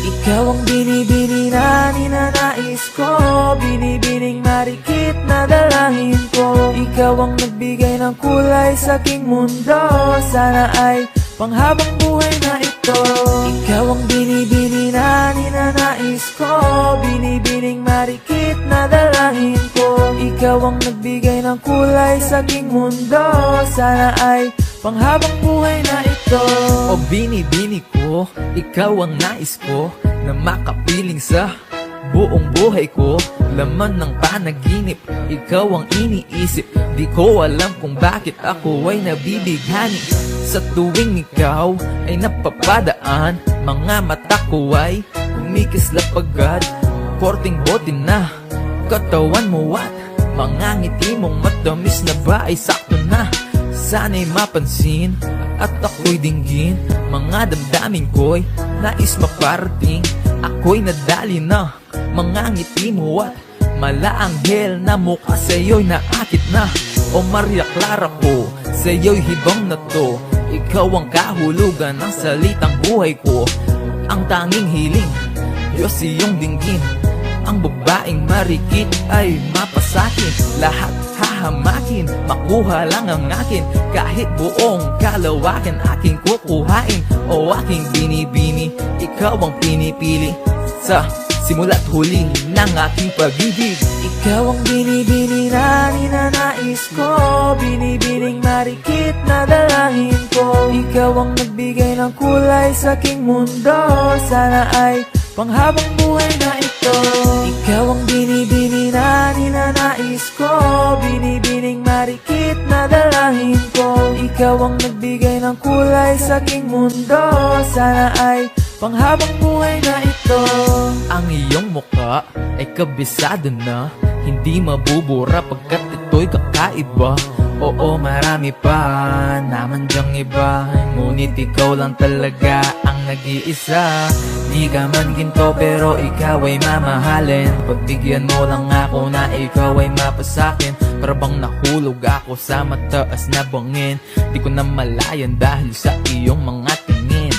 Ikaw ang binibini na ninanais ko, binibining marikit na dalangin ko. Ikaw ang nagbigay ng kulay sa aking mundo, sana ay panghabang buhay na ito. Ikaw ang binibini na ninanais ko, binibining marikit na dalangin ko. Ikaw ang nagbigay ng kulay sa aking mundo, sana ay panghabang buhay na ito. O binibini ko, ikaw ang nais ko, na makapiling sa buong buhay ko. Laman ng panaginip, ikaw ang iniisip. Di ko alam kung bakit ako ay nabibighani. Sa tuwing ikaw ay napapadaan, mga mata ko ay kumikislap agad. Korting bote na katawan mo at mga ngiti mong matamis na ba ay sakto na. Sana'y mapansin at ako'y dinggin, mga damdamin ko'y nais maparating. Ako'y nadali na mga ngiti mo at malaanghel na mukha sa'yo'y naakit na. O Maria Clara ko, sa'yo'y hibang na to. Ikaw ang kahulugan ng salitang buhay ko. Ang tanging hiling, Diyos iyong dinggin. Ang babaeng marikit ay mapasakin. Lahat hahamakin, makuha lang ang akin. Kahit buong kalawakan aking kukuhain. O aking binibini, ikaw ang pinipili sa simula't huli ng aking pag-ibig. Ikaw ang binibini na ninanais ko, binibining marikit na dalangin ko. Ikaw ang nagbigay ng kulay sa aking mundo, sana ay panghabang buhay na ito. Ikaw ang binibini na ninanais ko, binibining marikit na dalangin ko. Ikaw ang nagbigay ng kulay sa aking mundo, sana ay panghabang buhay na ito. Ang iyong mukha ay kabisado na, hindi mabubura pagkat ito'y kakaiba. Oo, marami pa naman dyang iba, ngunit ikaw lang talaga ang nag-iisa. Di ka man ginto pero ikaw ay mamahalin. Pagbigyan mo lang ako na ikaw ay mapasakin. Parang nahulog ako sa mataas na bangin. Di ko na malayan dahil sa iyong mga tingin.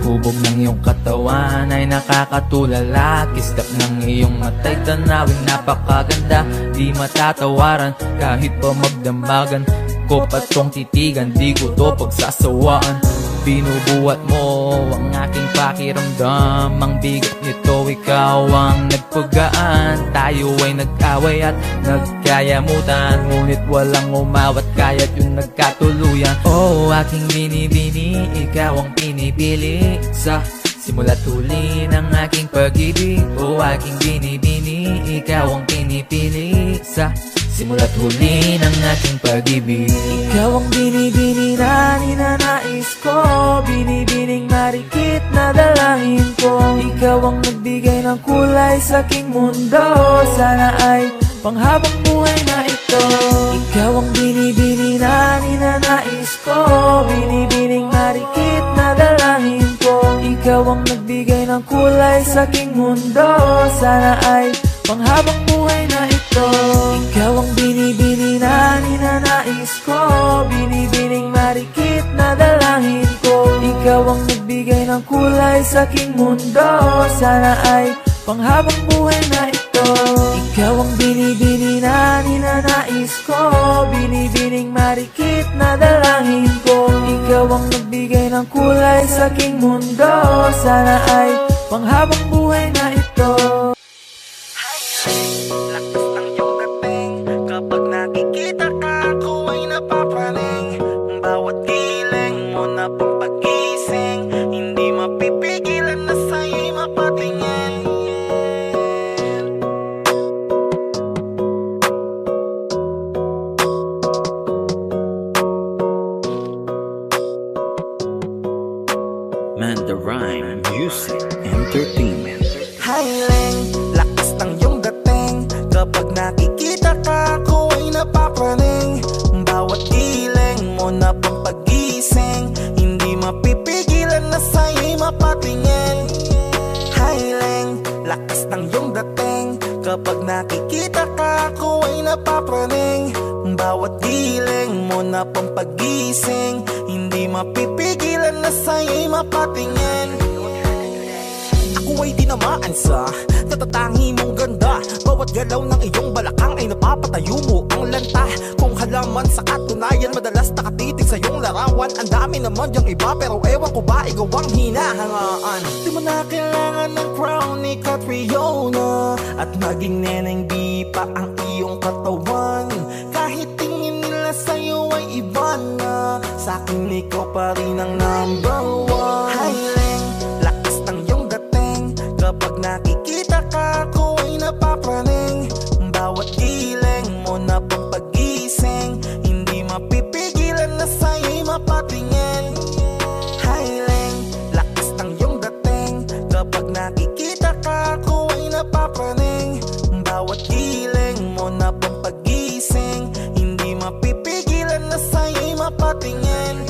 Hubog ng iyong katawan ay nakakatulala. Kislap ng iyong mata'y tanawin napakaganda. Di matatawaran kahit pa magdamagan ko pa tong titigan, di ko to pagsasawaan. Binubuhat mo ang aking pakiramdam. Ang bigat nito, ikaw ang nagpagaan. Tayo ay nag-away at nagkayamutan, ngunit walang umawat kaya't yung nagkatuluyan. Oh, aking binibini, ikaw ang pinipili sa simula't huli ng aking pag-ibig. Oh, aking binibini, ikaw ang pinipili sa simula't huli ng aking pag-ibig. Ikaw ang binibini na ninanais ko, binibining marikit na dalangin ko. Ikaw ang nagbigay ng kulay sa aking mundo, sana ay panghabang buhay na ito. Ikaw ang binibini na ninanais ko, binibining marikit na dalangin ko. Ikaw ang nagbigay ng kulay sa aking mundo, sana ay panghabang buhay na ito. Ikaw ang binibini na ninanais ko, binibining marikit na dalangin ko. Ikaw ang nagbigay ng kulay sa aking mundo, sana ay panghabang buhay na ito. Ikaw ang binibini na ninanais ko, binibining marikit na dalangin ko. Ikaw ang nagbigay ng kulay sa aking mundo, sana ay panghabang buhay na ito. Lakas ng iyong dating, kapag nakikita ka ako ay napapraning. Bawat giling mo na pang pagising, hindi mapipigilan na sa'yo'y mapatingin. Mandarine Music Entertainment. Highling, lakas ng iyong dating, kapag nakikita ka ako ay napapraning. Bawat giling mo na pang pagising, hindi mapipigilan na sa'yo'y mapatingin. Highling, lakas ng iyong dating, kapag nakikita ka ako ay napapraning. Bawat giling mo na pang pagising, hindi mapipigilan na sa'yo'y mapatingin. ay tinamaan sa natatangi mong ganda. Bawat galaw ng iyong balakang ay napapatayo mo ang lanta. Kung halaman sa katunayan, madalas nakatitig sa iyong larawan. Ang dami naman diyang iba, pero ewan ko ba ikaw ang hinahangaan. Di mo na kailangan ng crown ni Catriona, at maging neneng di pa ang iyong katawan. Kahit tingin nila sa'yo ay iba na, sa'kin ikaw pa rin ang number one. Haileng, lakas ng iyong dating, kapag nakikita ka ako ay napapraning. Bawat giling mo na pampagising, hindi mapipigilan na sa'yo'y mapatingin. Haileng, lakas ng iyong dating, kapag nakikita ka ako ay napapraning. Bawat giling mo na pampagising, hindi mapipigilan na sa'yo'y mapatingin.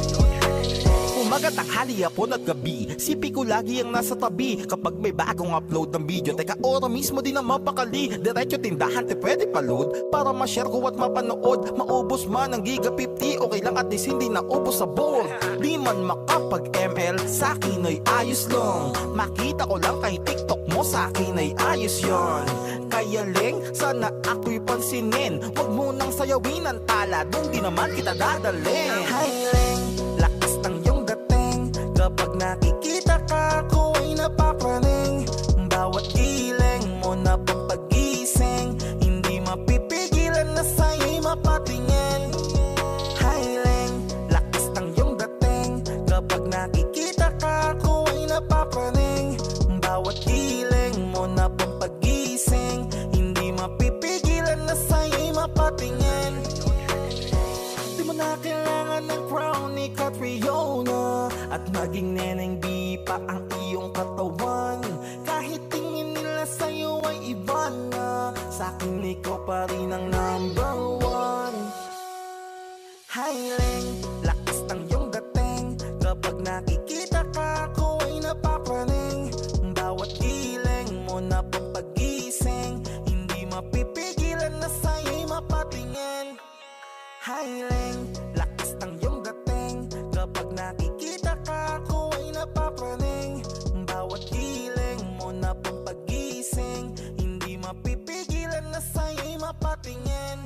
Umaga, tanghali, hapon at gabi, sipi ko lagi ang nasa tabi. Kapag may bagong upload ng video, teka ora mismo din ang mapakali. Diretso tindahan, te pwede pa-load, para ma-share ko at mapanood. Maubos man ang giga 50, okay lang at least hindi naubos sa board. Di man makapag ML, sa'kin ay ayos lang. Makita ko lang kay TikTok mo, sa'kin ay ayos yon. Kaya Leng, sana ako'y pansinin, wag mo nang sayawin ang tala, dun di naman kita dadalhin. Hi Leng, lakas ng iyong dating, kapag nakikita ka ako ay napapraning. Bawat giling mo na pampagising, hindi mapipigilan na sa'yo'y mapatingin. Hi Leng, lakas ng iyong dating, kapag nakikita ka ako ay napapraning. Bawat giling mo na pampagising, hindi mapipigilan na sa'yo'y mapatingin. Di mo na kailangan ng crown ni Catriona, at maging neneng di pa ang iyong katawan. Kahit tingin nila sa'yo ay iba na, sa'kin ikaw pa rin ang number one. Hi Leng, lakas ng iyong dating, kapag nakikita ka ako ay napapraning. Bawat giling mo na pampagising, hindi mapipigilan na sa'yo'y mapatingin. Hi Leng, lakas ng iyong dating, kapag nakikita ka ako ay napapraning. Bawat giling mo na pampagising, hindi mapipigilan na sa'yo'y mapatingin.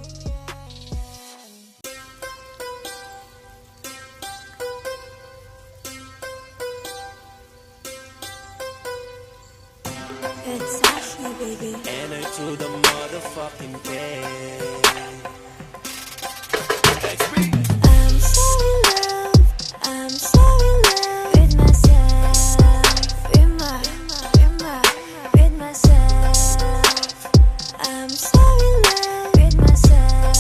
It's Ashley, baby. Enter to the motherfucking game. I'm so in love. I'm so in love with myself. With myself. I'm so in love with myself.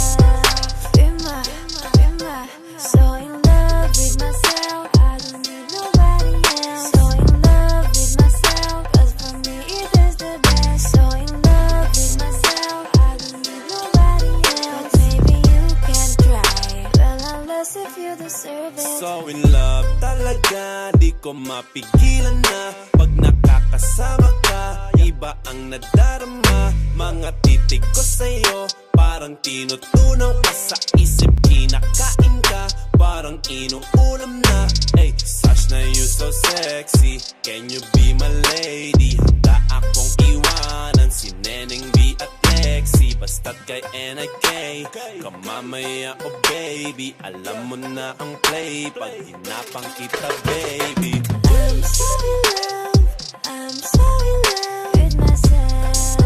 So in love with myself. I don't need nobody else. So in love with myself, 'cause for me it is the best. So in love with myself. I don't need nobody else. But maybe you can try. Well, unless if you deserve it. So in love talaga, di ko mapigilan na. Pag nakakasama ka, iba ang nadarama. Mga titig ko sa'yo, parang tinutunaw ka sa isip. Kinakain ka, parang inuulam na. Ay, Sash na you so sexy, can you be my lady? Handa akong iwanan si Neneng B at Lexi. Basta't kay NIK, kamamaya o baby, alam mo na ang play pag hinapang kita baby. I'm so in love. I'm so in love with myself.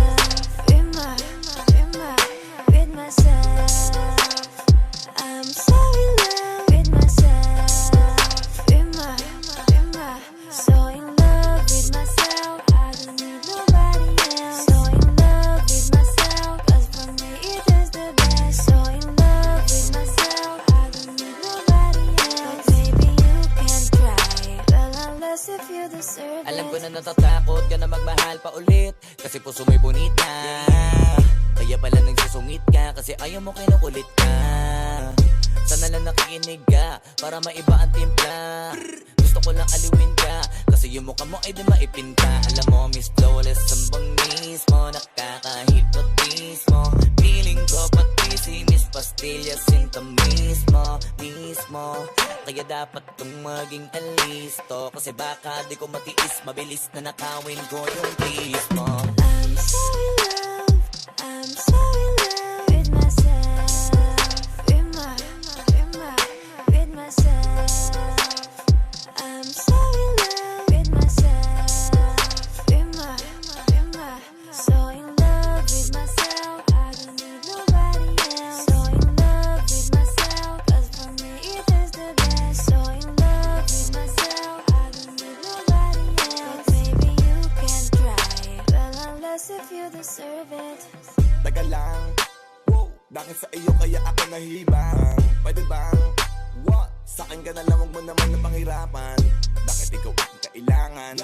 With myself. I'm so in love with myself. So in love with myself. I don't need nobody else. So in love with myself, 'cause for me it is the best. So in love with myself. I don't need nobody else. But maybe you can try. Well, unless if you deserve Alam ko it. na natatakot ka na magmahal pa ulit, kasi puso mo'y bonita. Kaya pala nagsusungit ka, kasi ayaw mo kinukulit ka. Sana lang nakikinig ka, para maiba ang timpla. Gusto ko lang aliwin ka, kasi yung mukha mo ay di maipinta. Alam mo, Miss Flawless, ang bangis mo, nakaka-hypnotize mo. Feeling ko pati si Miss pastillas, sinta mismo, mismo. Kaya dapat kong maging alisto, kasi baka di ko matiis, mabilis na nakawin ko yung please mo. I'm so in love, I'm so in love with myself, with myself. I'm so in love with myself, so in love with myself. I don't need nobody else. So in love with myself, 'cause for me it is the best. So in love with myself, I don't need nobody else. But maybe you can try, well unless if you deserve it. Taga lang, wow, dahil sa iyo kaya ako nahibang. Pwede bang, what? Sa akin ka na lang, huwag mo naman na panghirapan. Bakit ikaw ang kailangan?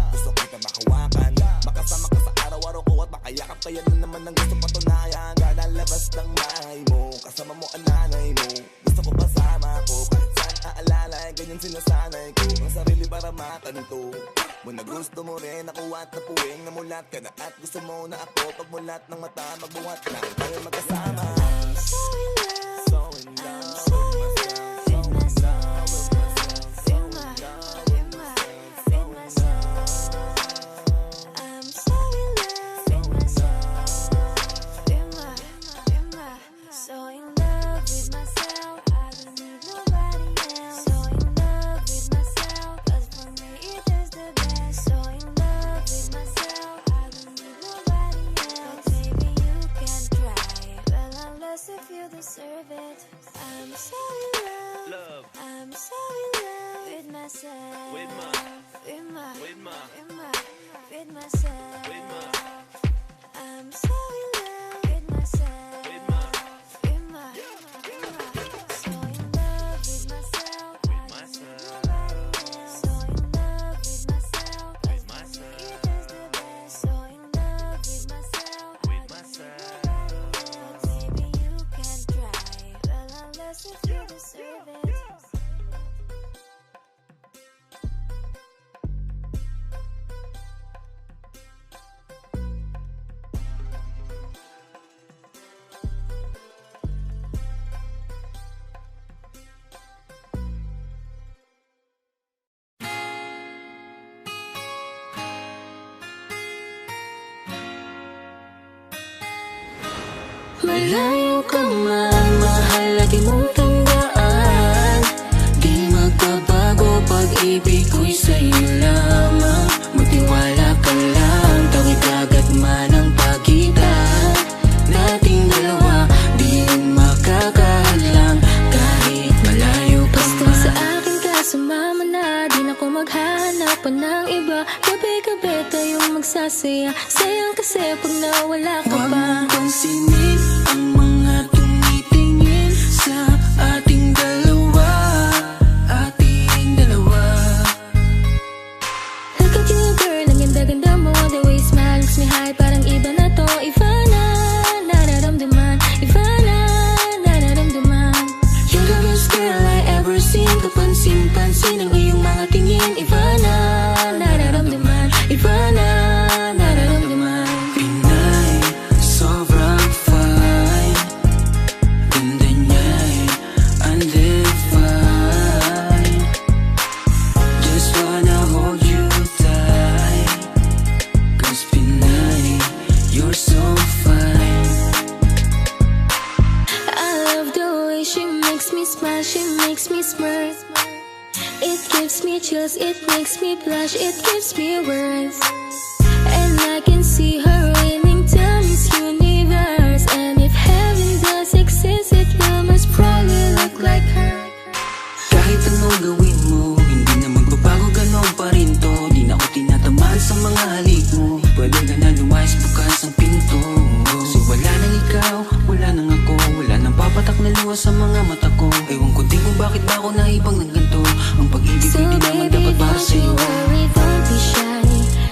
Gusto kita makawakan, makasama ka sa araw-araw ko at makayakap. Kaya na naman ang gusto patunayan. Lalabas ng bahay mo, kasama mo ang nanay mo. Gusto ko kasama ko, kahit saan aalala, ganyan sinasanay ko ang sarili para matanto mo na gusto mo rin ako at napuwing namulat ka na at gusto mo na ako. Pagmulat ng mata, magbuhat lang tayo magkasama. I'm so in love, So in I'm love so in love with myself, with myself. I'm so in love with myself, so in love with myself. I don't need nobody else. So in love with myself, 'cause for me it is the best. So in love with myself, I don't need nobody else. But maybe you can try, well unless if you deserve it. I'm so in love, I'm so in love with myself, with myself. I'm so in love with myself, so in love with myself. I don't need nobody else. So in love with myself, 'cause for me it is the best. So in love with myself, I don't need nobody else. But maybe you can try, well unless if you deserve it. Malayo ka man, mahal lagi mong tandaan. Di magbabago, pag-ibig ko'y sa'yo lamang. Magtiwala ka lang, tawid agad man ang pagitan nating dalawa. Di yun makakahadlang kahit malayo ka man. Basta sa akin ka sumama na, di na ko maghahanap pa ng iba. Gabi-gabi tayong magsasaya, sayang kasi pag nawala ka pa. Huwag mong pansinin ang mga tumitingin sa ating dalawa, ating dalawa. Look at you girl, ang ganda-ganda mo. The way you smile makes me high, parang iba na to. Iba na, nararamdaman. Iba na, nararamdaman. You're the best girl I ever seen. Kapansin-pansin ang iyong mga tingin. Iba na, Nararamdaman. iba na, nararamdaman. Pinay, sobrang fine. Ganda niya'y undefined. Just wanna hold you tight, 'cause Pinay, you're so fine. I love the way she makes me smile, she makes me smirk. It gives me chills, it makes me blush, it gives me words. And I can see her winning to Miss Universe. And if heaven does exist, it will most probably look like her. Kahit anong gawin mo, hindi na magbabago, ganon pa rin to. Di na ako tinatamaan sa mga halik mo. Pwede ka na lumayas, bukas ang pinto. Kasi wala nang ikaw, wala nang ako, wala nang papatak na luha sa mga mata ko. Ewan ko din kung bakit ba ako naibang ng ganito. Ang pag-ibig So hindi naman baby, dapat para don't you sa'yo. worry, don't be shy.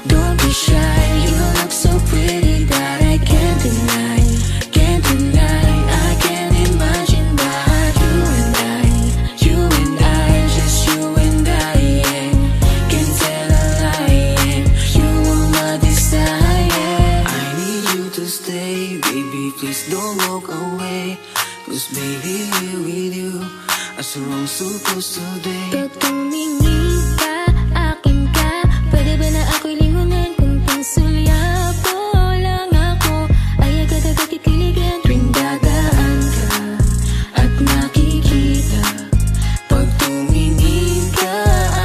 Don't be shy, you look so pretty. so wrong, supposed to be. Pag tumingin ka, akin ka, pwede ba na ako'y lingunin? Kung pangsulyapo lang ako, ay agad-agad titiligan. Tuwing dadaan ka at nakikita, pag tumingin ka,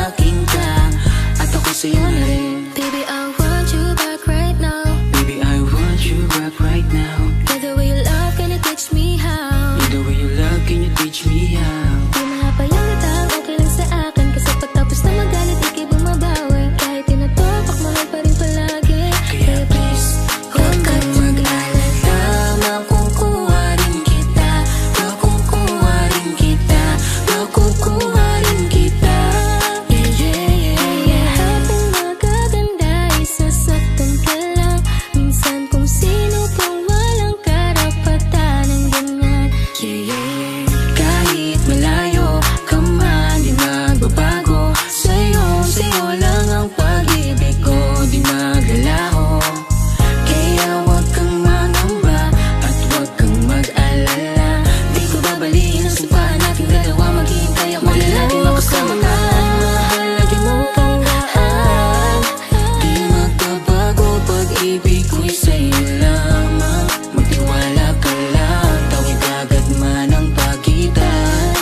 akin ka, at ako sa'yo na rin. Baby, I want you back right now. Baby, I want you back right now. Get the way you love, can you teach me how? The way you love, can you teach me how? Di mahapayang litang okay lang sa akin, kasi pagtapos na magalit, ikay bumabawi. Kahit tinatopak, mahal pa rin palagi. Kaya please, Huwag kang mag-alala, makukuha rin kita, makukuha rin kita, makukuha rin kita. Yeah, yeah, yeah, yeah. lahat ng magaganda ay sasaktan ka lang. Minsan kung sino pang walang karapatan ng ganyan. Yeah, yeah, yeah. Kahit malayo ka man, di magbabago. Sa'yo lang ang pag-ibig ko, di maglalaho. Kaya huwag kang mangamba at huwag kang mag-alala. Di ko babaliin ang sumpaan nating dalawa, maghihintay ako na natin makasama ka. Mahal, lagi mong tandaan, di magbabago pag-ibig ko'y sa'yo lamang. Magtiwala ka lang, tawid agad man ang pagitan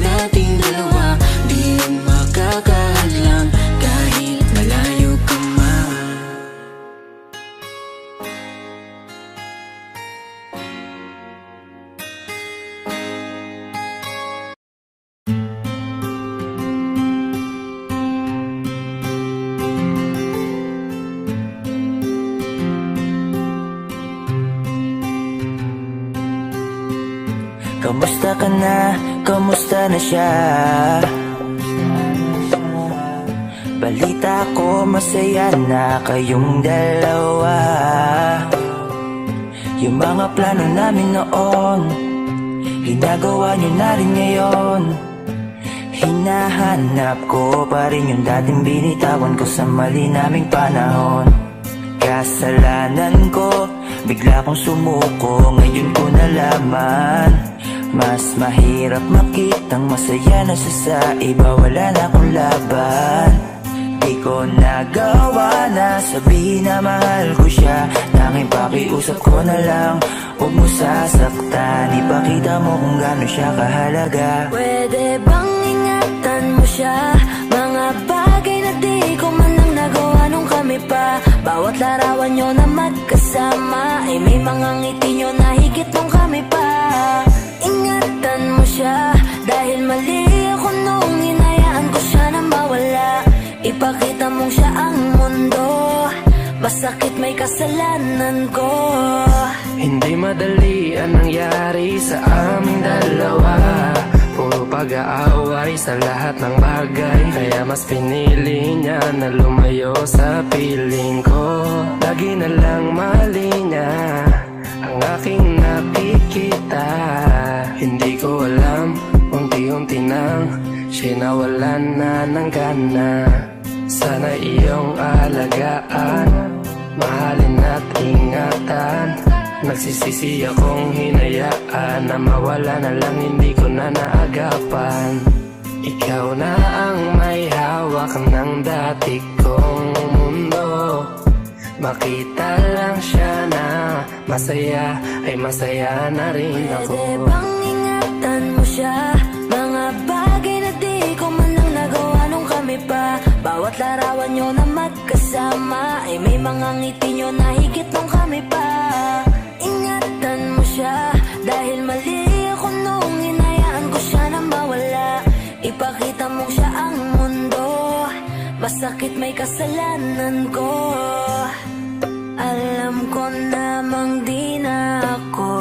nating dalawa, di yan makakahadlang kahit malayo ka man. Kamusta ka na? Kamusta na siya? Balita ko masaya na kayong dalawa. Yung mga plano namin noon, ginagawa niyo na rin ngayon. Hinahanap ko pa rin yung dating binitawan ko sa mali naming panahon. Kasalanan ko, bigla kong sumuko, ngayon ko nalaman. Mas mahirap makitang masaya na siya sa iba, wala na akong laban. Di ko nagawa na sabihin na mahal ko siya, tanging pakiusap ko na lang, huwag mo sasaktan. Ipakita mo kung gaano siya kahalaga. Pwede bang ingatan mo siya? Mga bagay na di ko man lang nagawa nung kami pa. Bawat larawan nyo na magkasama ay may mga ngiti nyo na higit nung kami pa. Ingatan mo siya, dahil mali ako nung hinayaan ko siya na mawala. Ipakita mong siya ang mundo, masakit may kasalanan ko. Hindi madali ang nangyari sa aming dalawa, puro pag-aaway sa lahat ng bagay. Kaya mas pinili niya na lumayo sa piling ko. Lagi na lang mali niya ang aking nakikita. Hindi ko alam, unti-unti nang siya'y nawalan na ng gana. Sana iyong alagaan, mahalin at ingatan. Nagsisisi akong hinayaan na mawala na lang, hindi ko na naagapan. Ikaw na ang may hawak ng dati kong mundo. Makita lang siya na masaya, ay masaya na rin ako. Pwede bang ingatan mo siya? Mga bagay na di ko man lang nagawa nung kami pa. Bawat larawan nyo na magkasama ay may mga ngiti nyo na higit nung kami pa. Ingatan mo siya, dahil mali ako nung hinayaan ko siya na mawala. Ipakita mong siya ang mundo, masakit may kasalanan ko. Alam ko namang di na ako.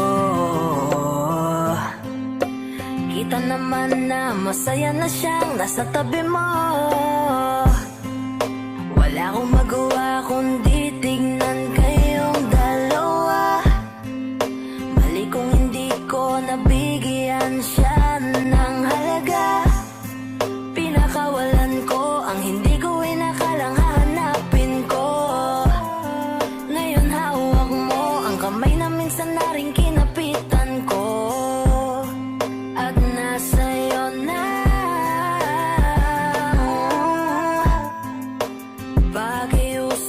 Kita naman na masaya na siyang nasa tabi mo. Wala akong magawa kundi tignan kayong dalawa. Mali kung hindi ko nabigyan siya ng halaga. Pinakawalan ko ang hindi ko inakalang hahanapin ko. Ngayon hawak mo ang kamay na minsan na rin kinapitan ko. At nasa'yo na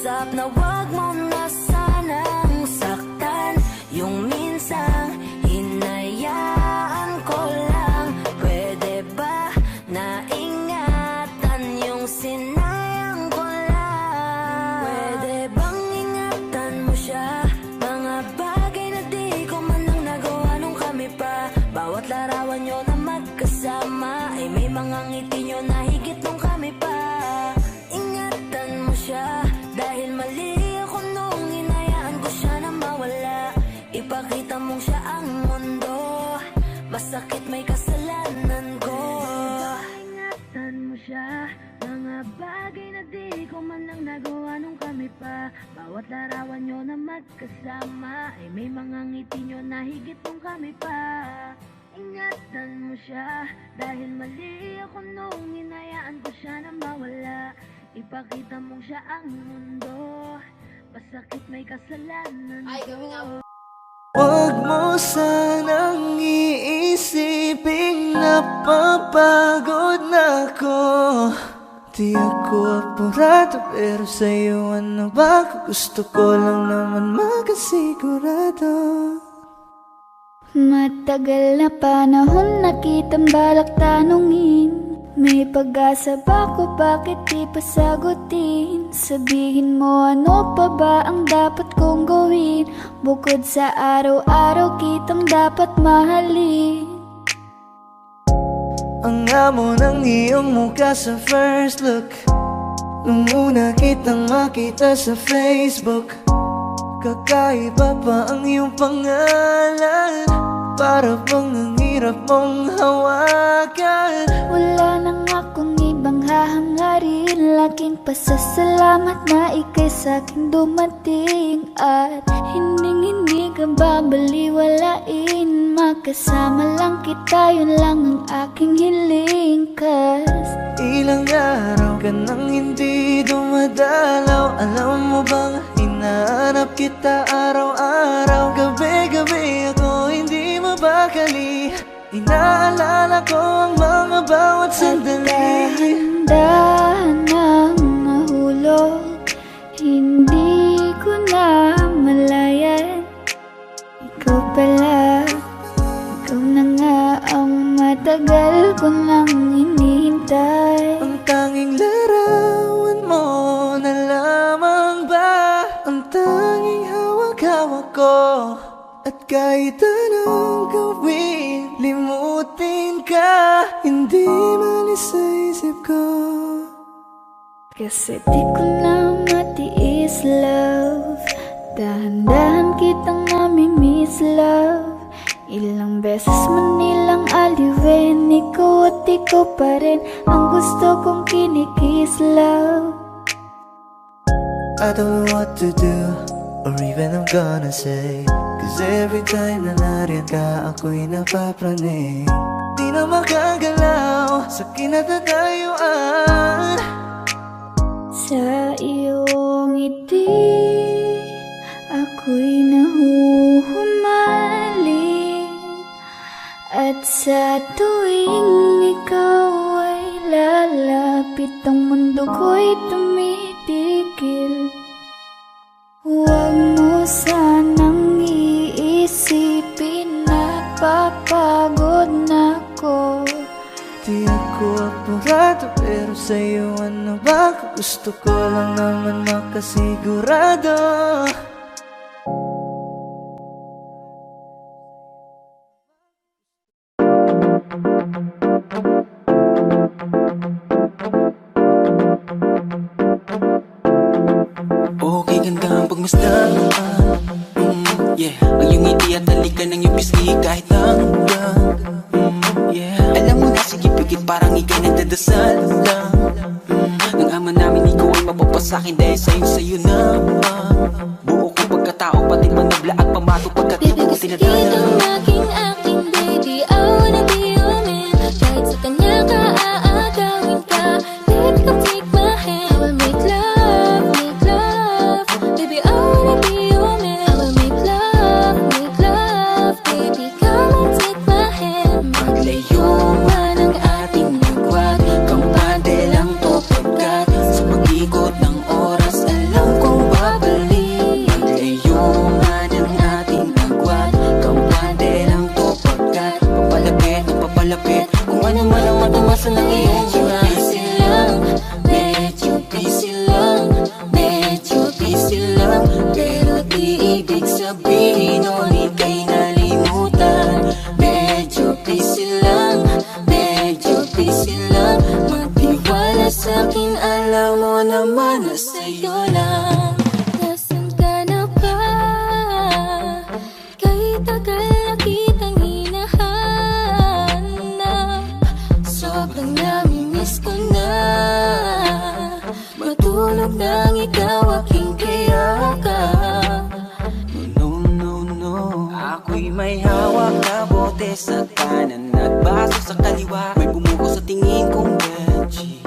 Pakiusap na wag mo na sanang saktan. Yung minsang hinayaan ko lang. Pwede ba na ingatan yung sinayang ko lang? Pwede bang ingatan mo siya? Mga bagay na di ko man lang nagawa nung kami pa. Bawat larawan nyo na magkasama ay may mga ngiti nyo na higit nung kami pa. Ingatan mo siya dahil mali ako nung hinayaan ko siya na mawala. Ipakita mong siya ang mundo, masakit may kasalanan ko. Ingatan mo siya, mga bagay na di ko man lang nagawa nung kami pa. Bawat larawan nyo na magkasama ay may mga ngiti nyo na higit nung kami pa. Ingatan mo siya dahil mali ako nung hinayaan ko siya na mawala. Ipakita mong siya ang mundo, masakit may kasalanan ko. Huwag mo sanang iisiping napapagod na ako. Di ako apurado pero sa'yo ano ba? Gusto ko lang naman makasigurado. Matagal na panahon na kitang balak tanungin. May pag-asa ba ko, bakit di pa sagutin? Sabihin mo ano pa ba ang dapat kong gawin? Bukod sa araw-araw kitang dapat mahalin. Ang amo ng iyong mukha sa first look, nung una kitang makita sa Facebook. Kakaiba pa ang iyong pangalan, para bang ang hirap mong hawakan. Wala nang akong ibang hahangarin, laking pasasalamat na ika'y sa'king dumating. At hindi ka babaliwalain, makasama lang kita, yun lang ang aking hiling. Cause ilang araw ka nang hindi dumadalaw. Alam mo bang hinahanap kita araw-araw? Gabi-gabi ako hindi mabakali, inaalala ko ang mga bawat sandali. Dahan-dahan ang nahulog, hindi ko na malayan. Ikaw pala, ikaw na nga ang matagal ko nang hinihintay. Ang tanging larawan mo na lamang ba ang tanging hawak-hawak ko? At kahit anong gawin, limutin ka, hindi malis sa isip ko. Kasi di ko na matiis, love. Dahan-dahan kitang nami-miss, love. Ilang beses man nilang aliwin, ikaw at ikaw pa rin ang gusto kong kinikiss, love. I don't know what to do, or even I'm gonna say. Cause every time na nariyan ka, ako'y napapraning. Di na makagalaw sa kinatatayuan. Sa iyong ngiti, ako'y nahuhumaling. At sa tuwing ikaw ay lalapit, ang mundo ko'y tumitigil. Huwag mo sanang iisipin na papagod na ako. Di ako apurado pero sa'yo ano ba? Gusto ko lang naman makasigurado. Okay, ganda ang pagmasdan. Yeah, ang iyong ngiti at halika ng iyong pisngi kahit hanggang yeah. Alam mo na, sige pigit parang ika'y nagdadasal lang. Nang ama namin ikaw ay mapapasakin dahil sa'yo naman. Buo kong pagkatao pati manabla at pamato pagkat di ko tinadala. Aking baby, I wanna be your man. Kahit sa kanya ka aagawin ka, baby come take my hand. I will make love, baby I wanna be your man. I will make love, baby come and take my hand. Maglayo man ang ating nagwag, kampante lang to pagkat sa pag-ikot ng oras alam kong sa'yo lang. Nasaan ka na ba? Kahit tagal na kitang hinahanap, sobrang namimiss ko na matulog nang ikaw aking kayakap. No, no, no, ako'y may hawak na bote sa kanan at baso sa kaliwa. May bumuko sa tingin kong gadget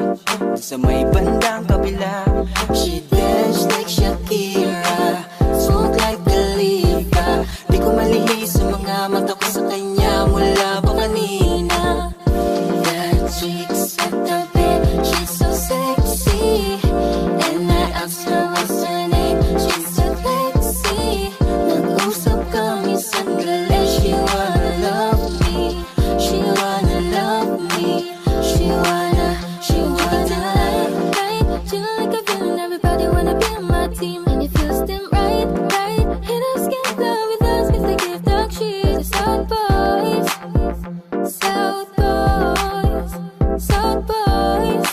sa may bandang kabila. She dance like Shakira, smooth like Khalifa. Di ko malihis sa mga mata ko sa kanya mula pa kanina. That chick sa tabi, she's so sexy, and I asked her what's her name. She said Lexi. Nag-usap kami sandali. She wanna love me, she wanna love me, she wanna right. Feel like a villain, everybody wanna be on my team, and it feels them right. Haters can't play with us 'cause they give dog shit. South boys, South boys, South boys,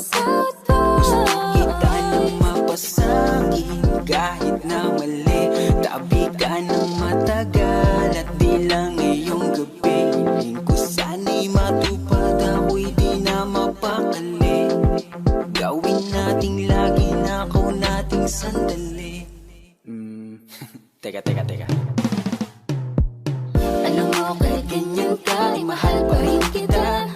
South boys. Kita nang mapasangin kahit na mali. Tabi ka ng matagal at di lang ngayong gabi. Hiling ko sana'y matupad, ako'y di na mapakali. Gawin nating lagi, nakaw nating sandali. Teka. Alam mo kahit ganyan ka, ay mahal pa rin kita.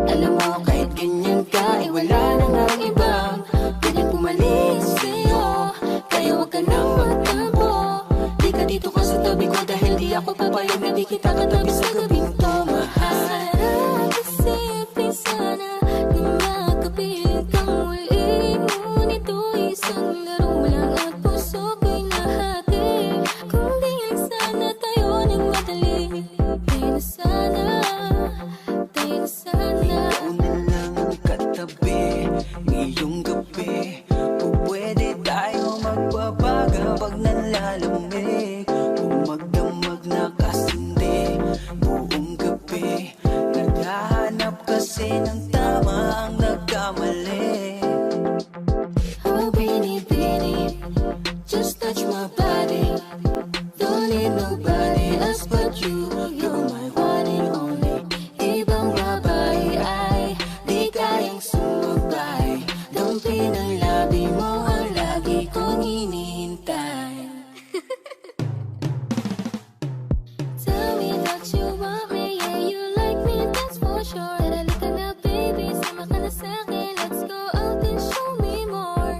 Alam mo kahit ganyan ka, ay wala na ngang ibang pwedeng pumalis sa'yo. Kaya wag ka nang magtampo. Di ka dito ka sa tabi ko, dahil di ako papayag na di kita katabi sa gabing to, mahal. Sarap isipin sana na makapiling kang muli. Ngunit ito'y isang laro lang at puso ko'y nahati. Kung di lang sana tayo nagmadali, tayo na sana, tayo na sana. Ikaw na lang ang katabi ngayong gabi. Kung pwede tayo magbabaga pag nalalamig. Kung magdamag na kasindi buong gabi. Naghahanap kasi ng tama ang nagkamali. Oh, binibini, just touch my body. Don't need nobody else but you. You're my one and only. Ibang babae ay di kayang sumabay. Dampi ng labi mo ang lagi kong hinihintay. Tell me that you want me, yeah, you like me, that's for sure. Tara, ka na, baby, sama ka na sa'kin. Let's go out and show me more.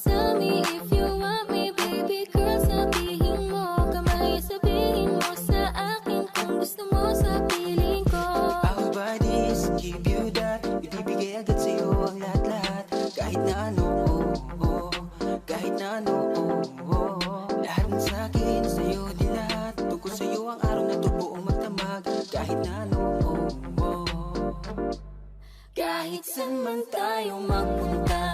Tell me if you want me, baby girl, sabihin mo. Kamay, sabihin mo sa akin kung gusto mo sa piling ko. Our bodies give you that. Ibibigay agad sa'yo ang lahat-lahat. Kahit na ano, kahit na ano, lahat ng sa'kin, sa'yo di lahat. Tungkol sa'yo ang araw na to buong magdamag. Kahit na ano, kahit saan man tayo magpunta,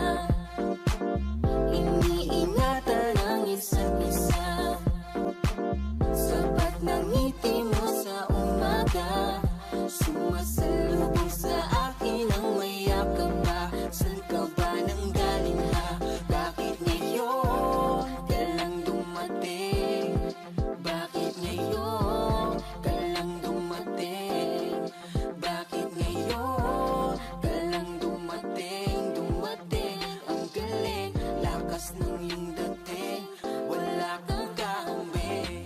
iniingatan ang isa't isa. Sapat ng ngiti mo sa umaga, sumasalubong sa akin ang mayakap pa. Saan ka ba nang galing ha? Bakit ngayon ka lang dumating? Bakit ngayon ka lang dumating? Bakit ngayon ka lang dumating? Ang galing, lakas ng iyong dating, wala kang kahambing.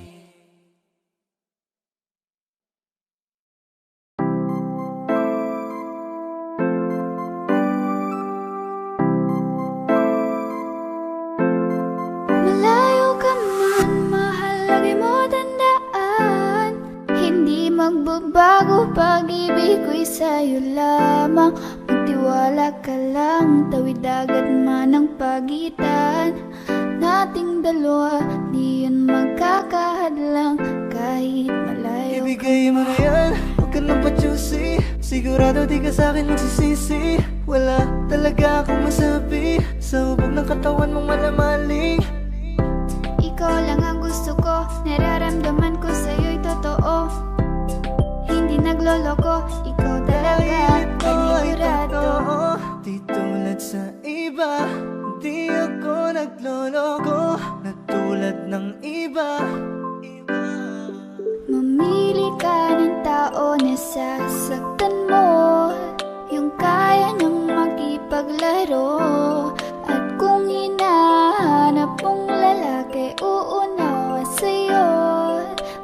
Malayo ka man, mahal, lagi mo tandaan. Hindi magbabago pag-ibig ko'y sa'yo lamang. Magtiwala ka lang, tawid dagat man ang pagitan nating dalawa, di yun magkakahadlang kahit malayo. Ibigay mo na yan, huwag ka nang pa-choosy. Sigurado di ka sa'kin magsisisi. Wala talaga akong masabi sa hubog ng katawan mong malamaling. Ikaw lang ang gusto ko, nararamdaman ko sa'yo'y totoo. Hindi nagloloko, ikaw talaga, panigurado. Di tulad sa iba, di ako nagloloko na tulad ng iba. Mamili ka ng tao na sasaktan mo, yung kaya niyang makipaglaro. At kung hinahanap mong lalaki, uunawa sa'yo.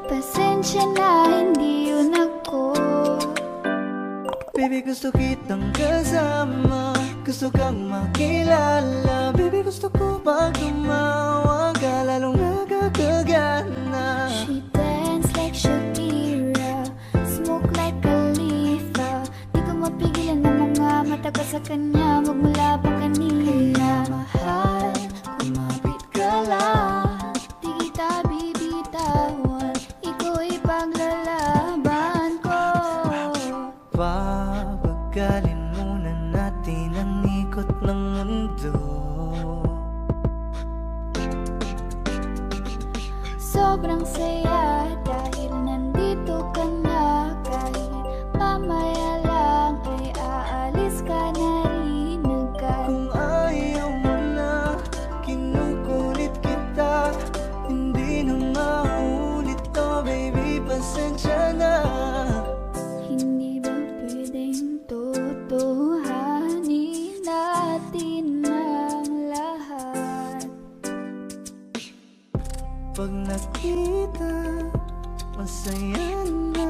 Pasensya na, hindi yun ako. Baby, gusto kitang kasama, gusto kang makilala. Baby, gusto ko pag tumawag ka, lalong nakakagana. She dance like Shakira, smoke like Khalifa. Di ko mapigilan ng mga mata ko sa kanya, magmula pa kanina. Mahal, kumapit ka lang, di kita bibitawan, iko'y paglalaban ko. Papagalin muna natin ang ikot ng mundo. Sobrang saya dahil nandito ka na. Kahit mamaya lang ay aalis ka na rin agad. Kung ayaw mo na, kinukulit kita, hindi na maulit to, baby, pasensya na. Hindi ba pwedeng totohanin natin ang lahat? Pag nakita, masaya na.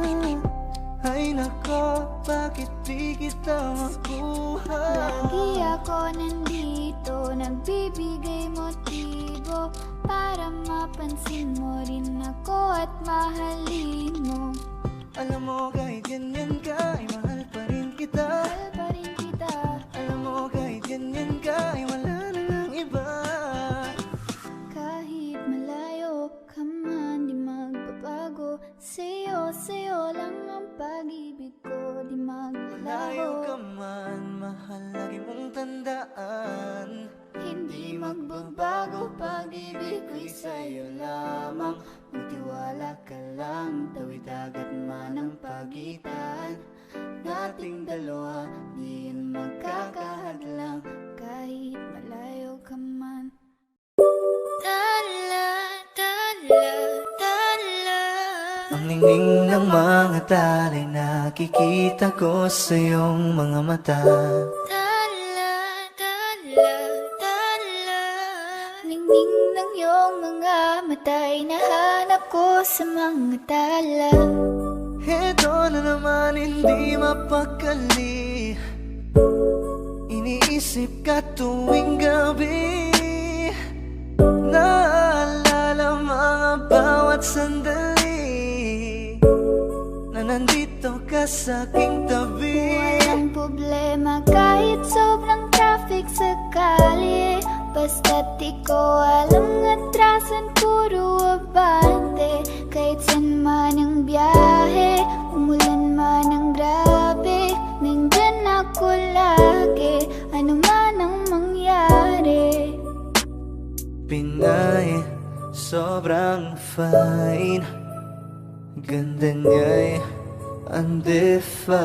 Ay nako, bakit di kita makuha? Lagi ako nandito, nagbibigay motibo para mapansin mo rin ako at mahalin mo. Alam mo kahit ganyan ka, ay mahal pa rin kita. Mahal pa rin kita. Alam mo kahit ganyan ka, ay wala na ng iba. Kahit malayo ka man, di magbabago. Sa'yo lang ang pag-ibig ko, di Layo maglaho. ka man, mahal, lagi mong tandaan. Hindi magbabago, pag-ibig ko'y sa'yo lamang. Magtiwala ka lang, tawid agad man ang pagitan nating dalawa, di yan magkakahadlang. Kahit malayo ka man. Tala, tala, tala. Ang ningning ng mga talay, nakikita ko sa iyong mga mata. Tala, tala, tala. Ningning ng iyong mga mata'y nahanap ko sa mga tala. Heto na naman, hindi mapakali. Iniisip ka tuwing gabi. Naalala mga bawat sandali na nandito ka sa aking tabi. Walang problema kahit sobrang traffic sa kalye. Basta't ikaw alam atrasan, puro abante. Kahit saan man ang biyahe, umulan man ang grabe, nandyan ako lagi, ano man ang mangyari. Pinay, sobrang fine, ganda niya'y undefined.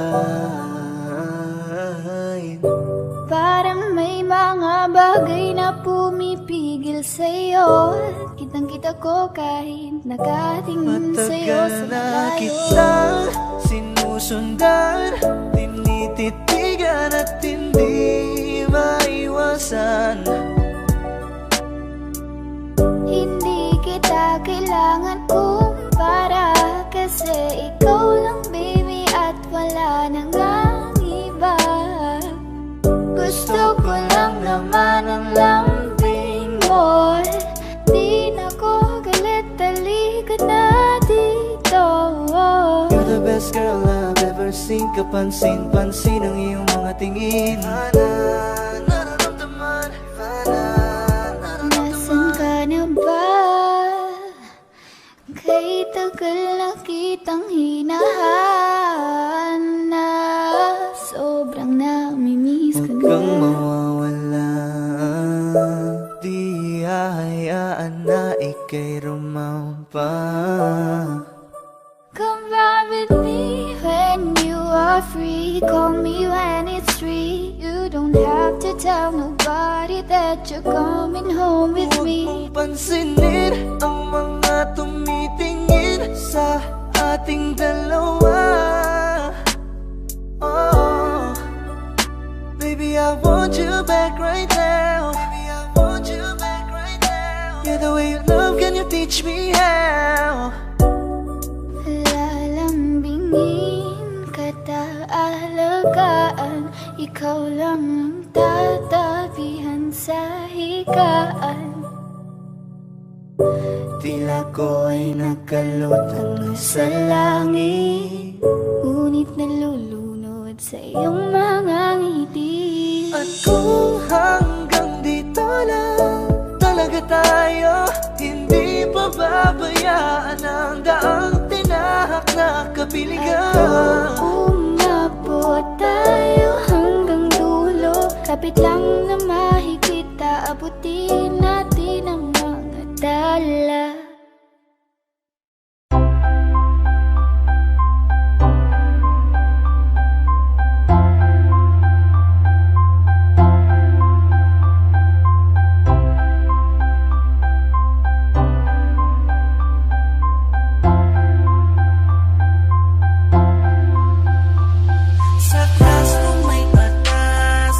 Parang may mga bagay na pumipigil sa'yo. Kitang-kita ko kahit nakatingin sa'yo sa Matagal na malayo. kitang sinusundan, tinititigan at hindi maiwasan. Hindi kita kailangan kumpara, kasi ikaw lang baby at wala nang ang iba. Gusto ko lang naman ang lambing mo. Di na ko galit, halika na dito. You're the best girl I've ever seen. Kapansin-pansin ang iyong mga tingin. Nararamdaman, Nasaan ka na ba? Kay tagal na kitang hinahanap. Sobrang namimiss ka huwag na. kang mawawala. Di hahayaan na ika'y rumampa. Come ride with me when you are free. Call me when it's free. You don't don't have to tell nobody that you're coming home with me. Huwag mong pansinin ang mga tumitingin sa ating dalawa. Oh, baby, I want you back right now. Baby, I want you back right now. Yeah, the way you love, can you teach me how? Lalambingin kita, alagaan. Ikaw lang ang tatabihan sa higaan. Tila ko ay nakalutang sa langit, Ngunit nalulunod sa iyong mga ngiti. at kung hanggang dito lang talaga tayo, hindi pa babayaan ang daang tinahak na kapiligan. Umabot tayo hanggang dulo, kapit lang na mahigit, aabutin natin ang mga dala. Sa classroom may batas,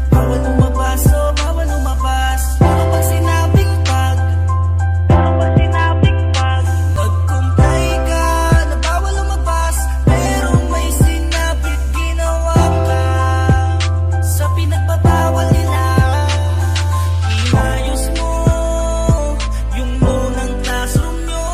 bawal lumabas o bawal lumabas. Pero pag sinabing pag nag-comply ka na bawal lumabas, pero may sinabit ginawa ka. Sa pinagbabawal nila, inayos mo yung munang classroom nyo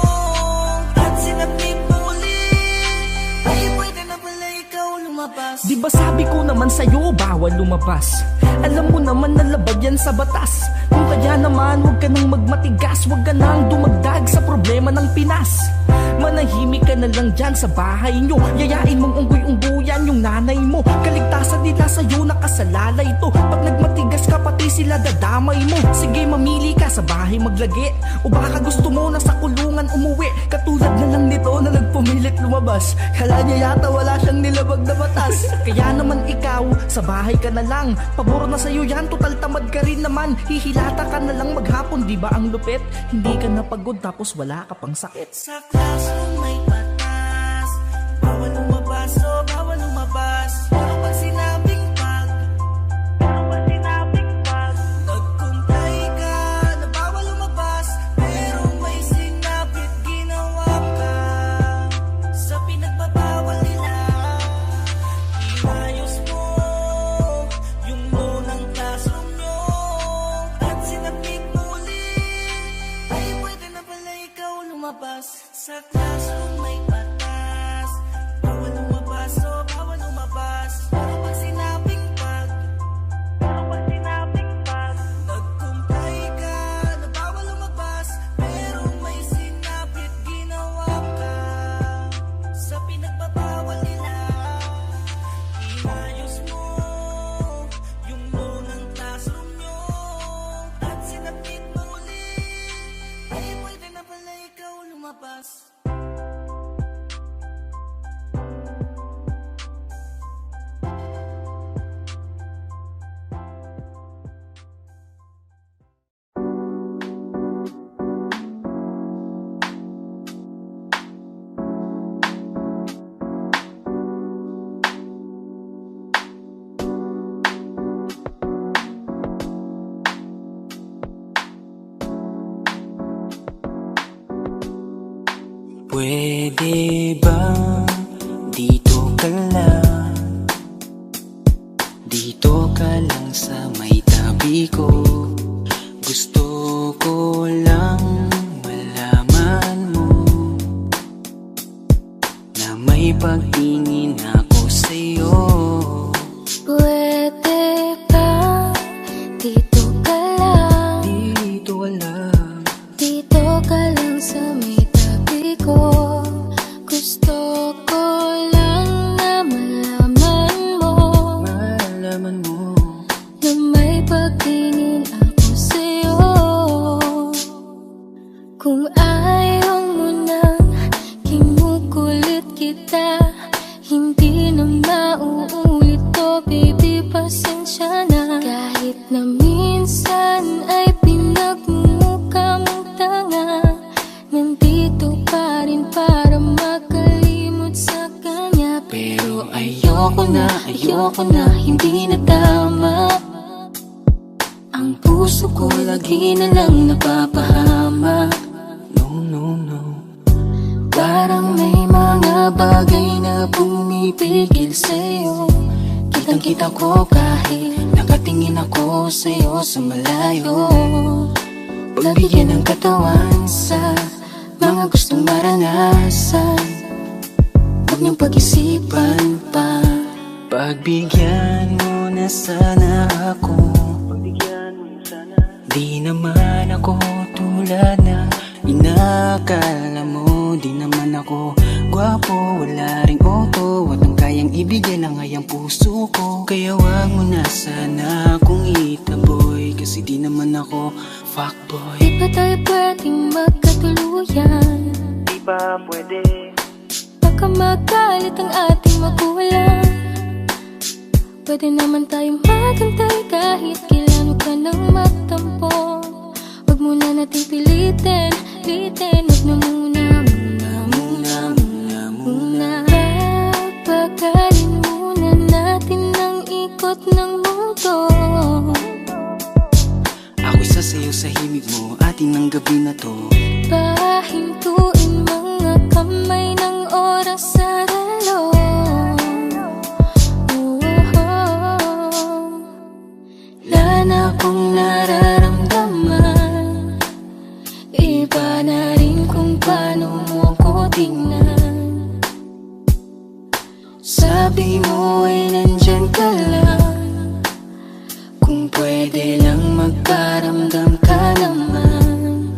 at sinabit mo ulit. Ay, pwede na pala ikaw lumabas. Di ba sabi ko naman sa'yo, bawal lumabas? Alam mo naman na labag yan sa batas. Kung kaya naman, huwag ka nang magmatigas, huwag ka nang dumagdag sa problema ng Pinas. Manahimik ka na lang dyan sa bahay nyo, yayain mong unggoy-unggoyan yung nanay mo. Kaligtasan nila sa'yo, nakasalalay to. Pag nagmatigas ka, pati sila dadamay mo. Sige, mamili ka, sa bahay maglagi, o baka gusto mo na sa kulungan umuwi. Katulad na lang nito na nagpumilit lumabas. Kala niya yata wala siyang nilabag na batas. Kaya naman ikaw, sa bahay ka na lang. Paboro na sa'yo yan, total tamad ka rin naman. Hihilata ka na lang maghapon, di ba ang lupit? Hindi ka napagod tapos wala ka pang sakit. Sa classroom may batas, bawal lumabas o bawal lumabas. Pero pag sinabing pag nag-comply ka na bawal lumabas, pero may sinabit ginawa ka. Sa pinagbabawal nila, inayos mo yung munang classroom nyo at sinabit mo ulit. Ay, pwede na pala ikaw lumabas. Sa classroom may batas, bawal lumabas o bawal lumabas. Pero pag sinabing pag nag-comply ka na bawal lumabas, pero may sinabit ginawa ka. Sa pinagbabawal nila, inayos mo yung munang classroom nyo at sinabit mo ulit. Ay, pwede na pala ikaw lumabas. Pwede ba dito ka lang? Dito ka lang sa may tabi ko. Gusto ko lang malaman mo na may pagtingin ako sa'yo. Pwede ba dito ka lang? Dito ka lang. Dito ka lang sa may tabi ko. Gusto ko ko na hindi na tama. Ang puso ko lagi na lang napapahama. No, no, no. Parang may mga bagay na pumipigil sa'yo. Kitang-kita ko kahit nakatingin ako sa'yo sa malayo. Pagbigyan ng katawan sa mga gustong maranasan, huwag niyong pag-isipan pa. Pagbigyan mo na sana ako. Di naman ako tulad na inakala mo. Di naman ako gwapo, wala ring auto, at ang kayang ibigay lang ay ang puso ko. Kaya wag mo na sana akong itaboy, kasi di naman ako fuckboy. Di ba tayo pwedeng magkatuluyan? Di ba pwede? Baka magalit ang ating magulang. Pwede naman tayong magantay kahit kailan ka nang magtampo. Huwag muna nating pilitin, huwag na muna. Papagalin muna natin ang ikot ng mundo. Ako'y sasayaw sa himig mo, atin ng gabi na to. Pahintuin mga kamay ng oras sa relo. Wala na akong nararamdaman. Iba na rin kung paano mo ko tingnan. Sabi mo ay nandyan ka lang. Kung pwede lang magparamdam ka naman.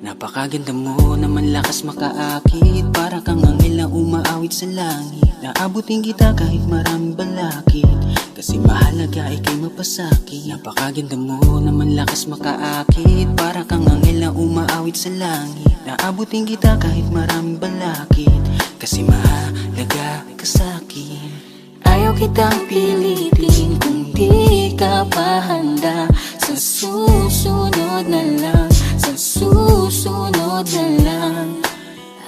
Napakaganda mo naman, lakas makaakit. Para kang anghel na umaawit sa langit. Naabutin kita kahit maraming balakid, kasi mahalaga ika'y mapasakit. Napakaganda mo naman, lakas makaakit. Para kang anghel na umaawit sa langit. Naabutin kita kahit maraming balakid, kasi mahalaga ka sa'kin. Ayaw kitang pilitin kung di ka pa handa. Sa susunod na lang, sa susunod na lang.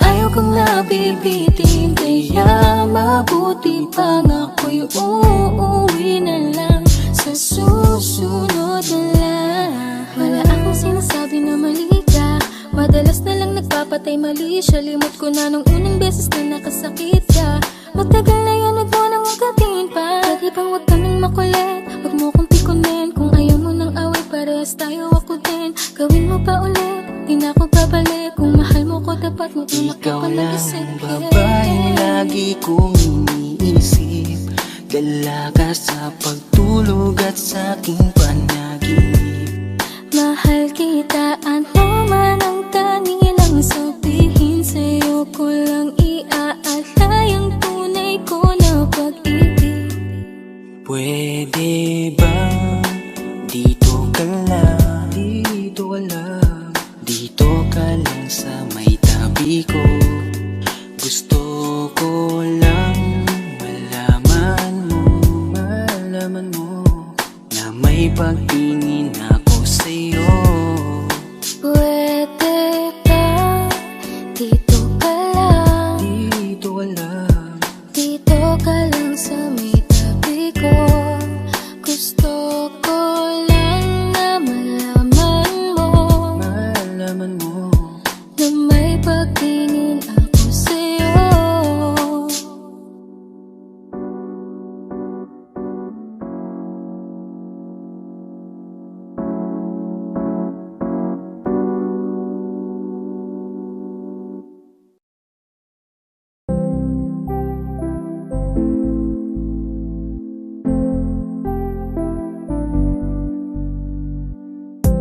Ayaw kong nabibitin, kaya mabuti pang ako'y uuwi na lang. Sa susunod na lang. Wala akong sinasabi na mali ka. Madalas na lang nagpapatay mali siya. Limot ko na nung unang beses na nakasakit ka. Matagal na yun, huwag mo nang ugatin pa. Pwede bang huwag ka nang makulit? Huwag mo kong pikunin. Kung ayaw mo nang away, parehas tayo ako din. Gawin mo pa ulit, di na ako babalik. Kung mahal mo ko, dapat mo unak ka pa nag-isip. Babaeng lagi kong iniisip, dalaga sa pagtulog at sa aking panaginip. Mahal kita, ano man ang kanilang sabihin. Sa'yo ko lang iaalay ang tunay ko na pag-ibig. Pwede bang dito ka lang, dito ka lang, dito ka lang sa may tabi ko. Gusto ko lang malaman mo na may pagtingin ako sa'yo. Pwede ba dito ka lang, dito ka lang, dito ka lang sa may tabi ko. Gusto ko lang na malaman mo na may pagtingin ako sa'yo.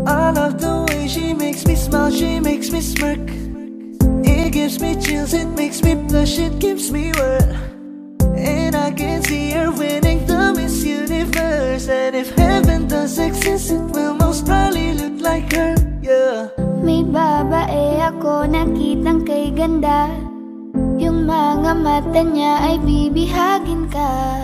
I love the way she makes me smile, she makes me smirk. It gives me chills, it makes me blush, it gives me work. And I can see her winning the Miss Universe. And if heaven does exist, it will most probably look like her, yeah. May babae ako nakitang kay ganda. Yung mga mata niya ay bibihagin ka.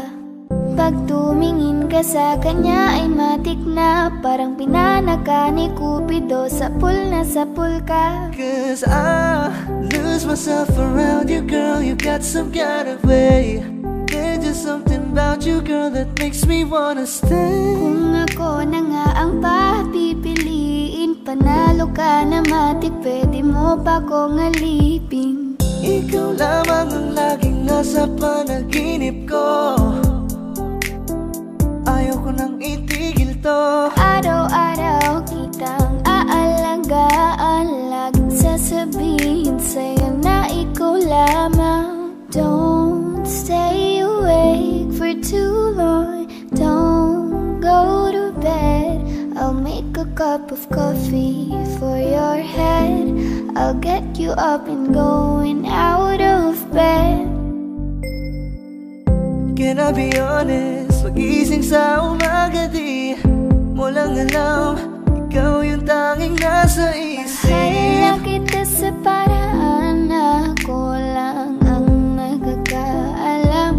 Pag tumingin ka sa kanya ay matik na. Parang pinanaka ni Cupido, sapul na sapul ka. Cause I lose myself around you, girl. You got some kind of way. Can't just something about you, girl, that makes me wanna stay. Kung ako na nga ang papipiliin, panalo ka na matik, pwede mo pa kong alipin. Ikaw lamang ang laging nasa panaginip ko. Ayaw ko nang itigil to. Araw-araw kitang aalagaan, laging sasabihin sa'yo na ikaw lamang. Don't stay awake for too long, don't go to bed. I'll make a cup of coffee for your head. I'll get you up and going out of bed. Can I be honest? Pag-ising sa umaga di mo lang alam, ikaw yung tanging nasa isip. Mahal kita sa paraan na ako lang ang nagkakaalam.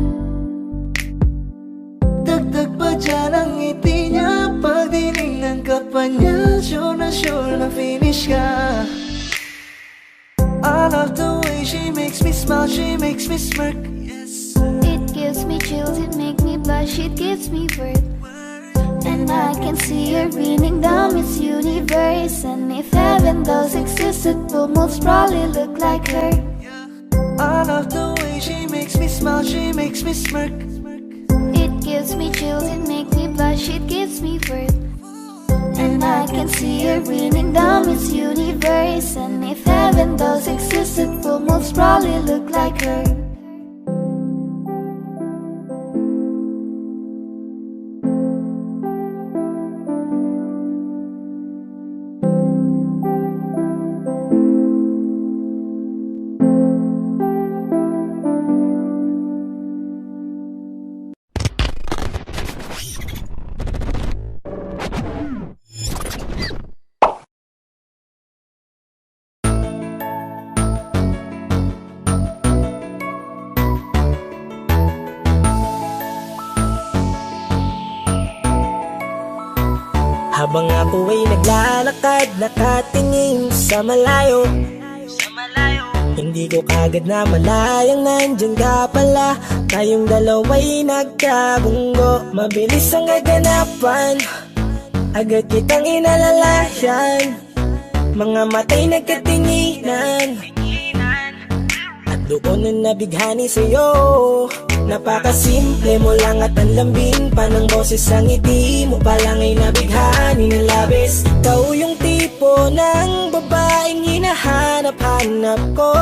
Dagdag pa dyan ang ngiti niya, pag dinignan ka pa niya, sure na finish ka. I love the way she makes me smile, she makes me smirk. It gives me chills, it makes me blush, it gives me worth. And I can see her beaming down Miss Universe. And if heaven does exist, it will most probably look like her. I love the way she makes me smile, she makes me smirk. It gives me chills, it makes me blush, it gives me worth. And I can see her beaming down Miss Universe. And if heaven does exist, it will most probably look like her. Habang ako ay naglalakad, nakatingin sa malayo, hindi ko kagad na malayang nandyan ka pala. Tayong dalawa'y nagkabunggo, mabilis ang kaganapan, agad kitang inalalayan. Mga matay nagkatinginan, at doon na nabighani sa'yo. Napakasimple mo lang at ang lambing pa ng boses, ang ngiti mo pa lang ay nabighani ng labis. Ikaw yung tipo ng babaeng hinahanap-hanap ko.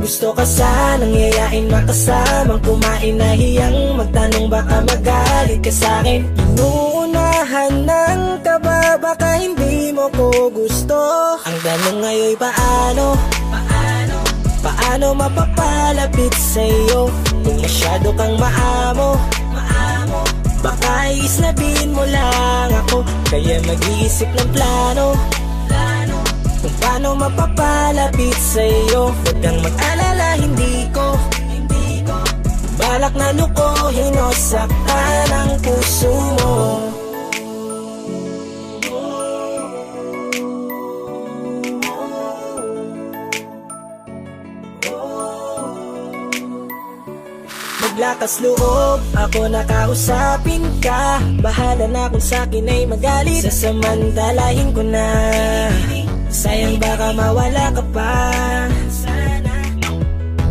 Gusto ka sanang yayain, makasamang kumain, nahiyang magtanong, baka magalit ka sa'kin. Inuunahan ng kaba, baka hindi mo ko gusto. Ang tanong ngayon, paano mapapalapit sa'yo? Kung masyado kang maamo, baka islabin mo lang ako. Kaya mag-iisip ng plano, kung paano mapapalapit sa'yo. Huwag kang mag-alala, hindi ko balak na lukuhin o saktan ang puso mo. Maglakas loob, ako nakausapin ka. Bahala na kung sa'kin ay magalit, sasamantalahin ko na. Sayang baka mawala ka pa.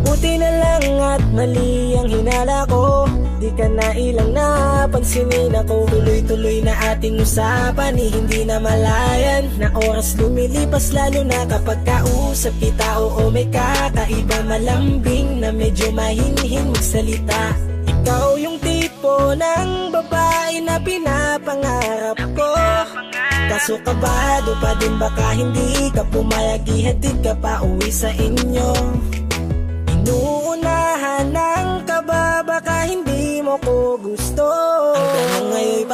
Buti na lang at mali ang hinala ko, di ka na ilang napansinin ako. Tuloy-tuloy na ating usapan, hindi na malayan. Na oras lumilipas, lalo na kapag kausap kita. Oo, may kakaiba, malambing na medyo mahinhin magsalita. Ikaw yung tipo ng babae na pinapangarap ko. Kaso kabado pa din, baka hindi ka pumayag, ihatid ka pa uwi sa inyo. Inuunahan ng kaba, baka hindi mo ko gusto. Ang tanong ngayon,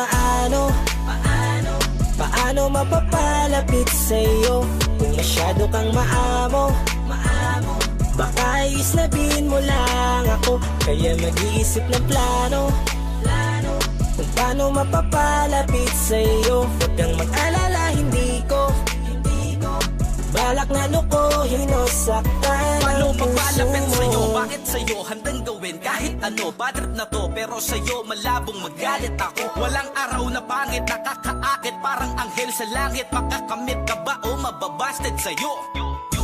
paano mapapalapit sa'yo? Kung masyado kang maamo, baka islabin mo lang ako. Kaya mag-iisip ng plano, kung paano mapapalapit sa'yo. Huwag kang mag-alala, hindi ko balak na lukuhin o saktan. Paano papalapit sa'yo. Bakit sa'yo handang gawin kahit ano? Bad trip na to pero sa'yo malabong magalit ako. Walang araw na pangit, nakakaakit parang anghel sa langit. Makakamit ka ba o mababasted sa'yo?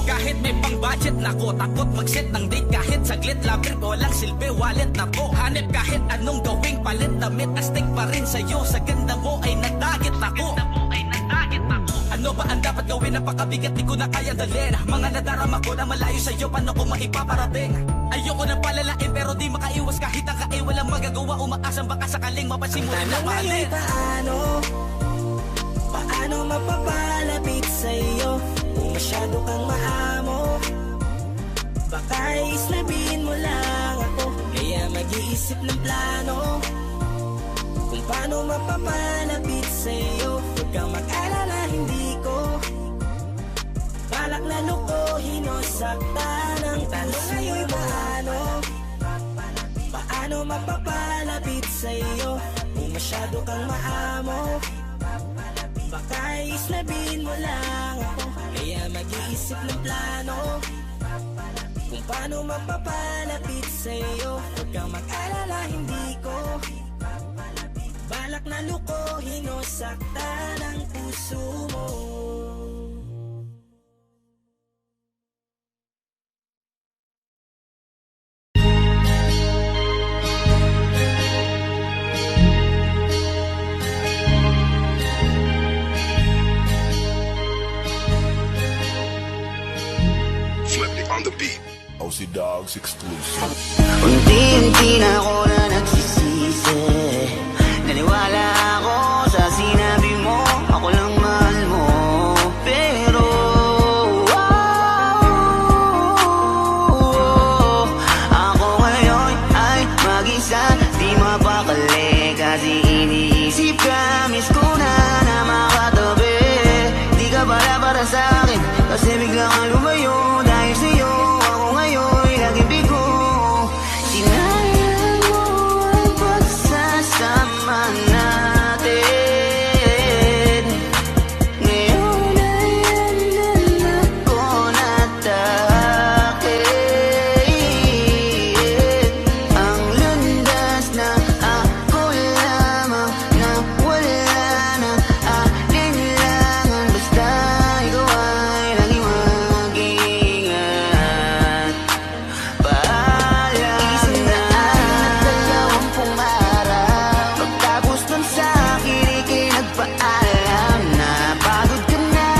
Kahit may pang budget na ko, takot mag-set ng date kahit saglit. Labir ko walang silbi, wallet na to. Hanip kahit anong gawing palit, damit astig pa rin sa'yo. Sa ganda mo ay nagdagit ako. Ano ba ang dapat gawin? Napakabigat, di ko na kayang dalhin. Mga nadarama ko na malayo sa'yo, paano ko maipaparating? Ayoko na palalain pero di makaiwas kahit ang kae. Walang magagawa, umaasang baka sakaling mapansin mo rin na mahalin. Paano mapapalapit sa'yo kung masyado kang maamo? Baka islabin mo lang ako, kaya mag-iisip ng plano kung paano mapapalapit sa'yo. Huwag kang mag-alala, hindi ko balak na lukuhin o saktan ang tanong ngayon. Paano mapapalapit sa'yo kung masyado kang maamo? Baka islabin mo lang ako, kaya mag-iisip ng plano kung paano mapapalapit sa'yo. Huwag kang mag-alala, hindi ko balak na lukuhin o saktan ang puso mo. OC Dogs exclusive. Unti-unti na ako na nagsisisi. Naniwala ako sa sinabi mo, ako lang mahal mo. Pero ako ngayon ay mag-isa, di mapakali. Kasi iniisip ka, miss ko na makatabi. Di ka para sa akin, kasi bigla kang lumayo. Dahil sa'yo ako ngayon laging bigo. Sinayang mo ang pagsasama natin. Ngayon ay yan ako natakit. Ang landas na ako lamang na wala nang alinlangan. Basta ikaw ay laging mag-ingat. Paalam na 20 araw, pagtapos nun sa akin ika'y nagpaalam na pagod ka na,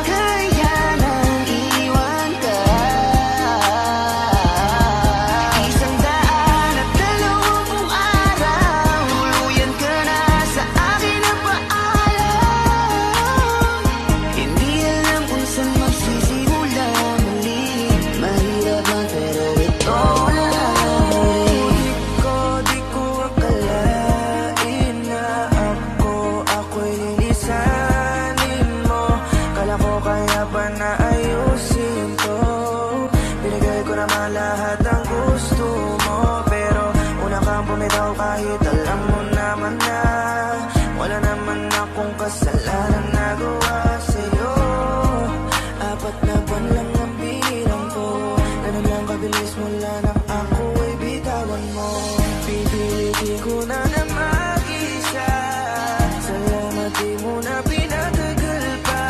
kaya nang iwan ka. 120 araw, tuluyan ka na sa akin ang paalam. Hindi alam kung saan magsisimula muli. Mahirap man pero ito na ang huli. Di ko akalain na ako'y lilisanin mo. Kala ko kaya ba na ayusin to? Binigay ko naman lahat ang gusto mo, pero una kang bumitaw kahit alam mo naman na wala naman akong kasalanan nagawa sa'yo. 4 na buwan lang ang bilang ko, ganun lang kabilis mula nang ako ay bitawan mo. Pipilitin ko na mag-isa, salamat di mo na pinatagal pa.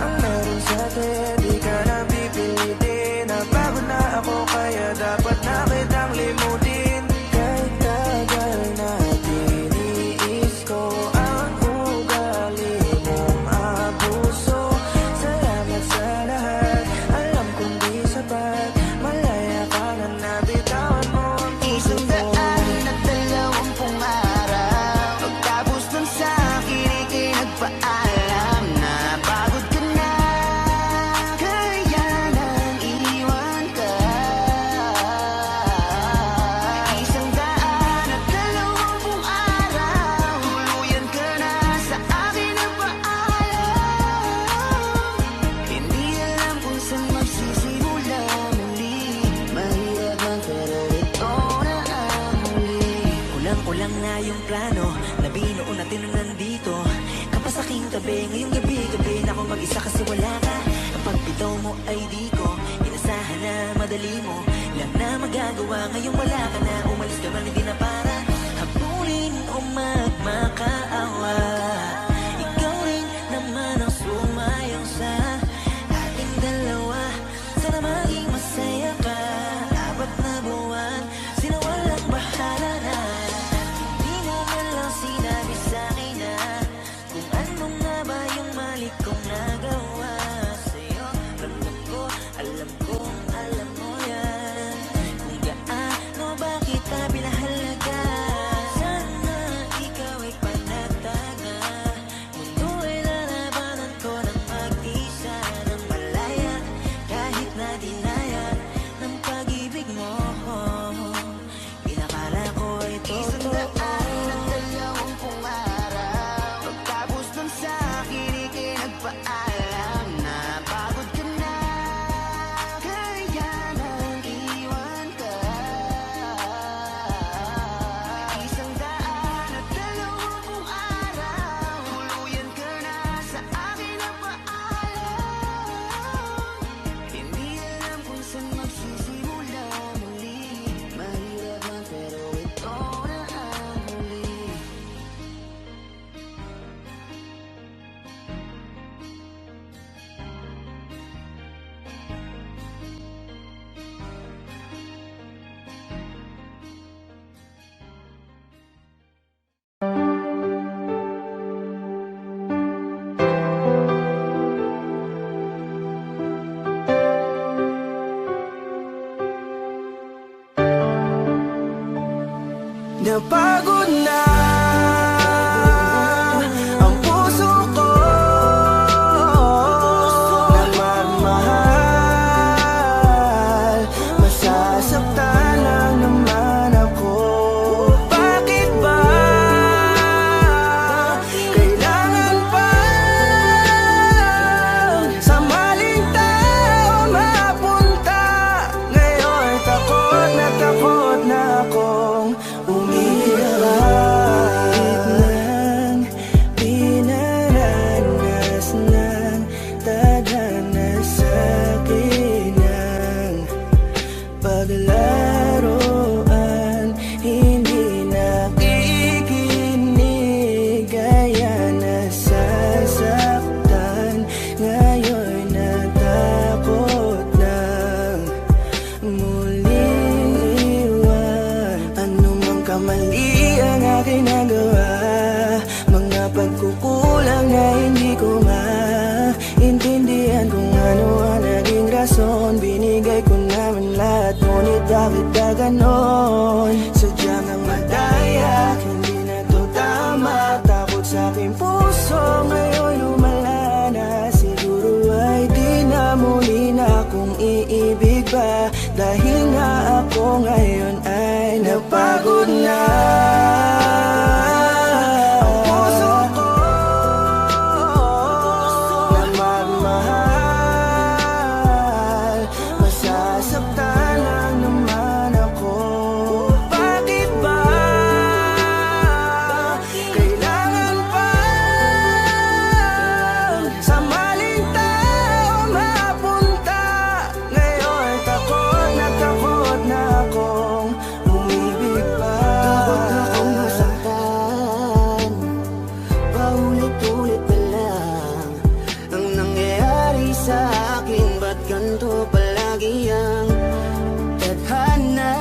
Ang meron sa atin, di ka na pipilitin. Napagod na ako kaya dapat na kitang limutin. Kahit tagal na tiniis ko ang ugali mong abuso. Salamat sa lahat, alam kong di sapat. Malaya ka na nabitawan mo ang puso ko. 120 araw, pagtapos nun sa akin ika'y nagpaalam na pagod ka na, kaya nang iwan ka. 120 araw, tuluyan ka na sa akin ang paalam. Hindi alam kung saan magsisimula muli. Mahirap man pero ito na ang huli. Kulang-kulang na yung plano na binuo natin nung nandito ka pa sa aking tabi. Ngayong gabi na ako mag-isa kasi wala ka. Ang pagbitaw mo ay di ko inasahan. na madali mo lang na magagawa. Ngayong wala ka na, umalis ka man, hindi na para habulin o magmakaawa. Ikaw rin naman ang sumayang sa ating dalawa. Sana maging masaya ka. 4 na buwan, sino walang bahala na. Hindi mo man lang sinabi sa'kin na kung ano nga ba yung mali kong nagawa sa'yo. Ramdam ko, alam kong alam mo yan, kung gaano ba kita pinahalaga. Sana ikaw ay panatag na. Mundo ay lalabanan ko ng mag-isa ng malaya, kahit na dinaya ng pag-ibig mo. Inakala ko ay totoo. 120 araw, pagtapos nun sa'kin ika'y nagpaalam na pagod ka na, kaya nang iwan ka. 120 araw, tuluyan ka na sa akin ang paalam. Hindi alam kung saan magsisimula muli. Mahirap man pero ito na ang huli. Napagod na ang puso ko na magmahal. Masasaktan lang naman ako. Bakit ba kailangan pa sa maling tao mapunta? Ngayon takot na akong kahit nang pinaranas ng tadhana sa'kin ang paglaruan, hindi nakikinig, kaya nasasaktan. Ngayon natakot nang muling iwan. Ano mang kamali ang aking nagawa, mga pagkukulang na hindi ko maintindihan kung ano ang naging rason. Binigay ko naman lahat, ngunit bakit ka ganon? Sadyang ang madaya, hindi na to tama. Takot sa aking puso, ngayon lumala na. Siguro ay di na muli na akong iibig pa, dahil nga ako ngayon ay napagod na. Ang puso ko na magmahal, masasaktan lang naman ako. Bakit ba kailangan pa sa maling tao mapunta? Ngayon takot na akong umibig pa. Takot akong masaktan, paulit-ulit na lang ang nangyayari sa akin. Ba't ganito palagi ang tadhana?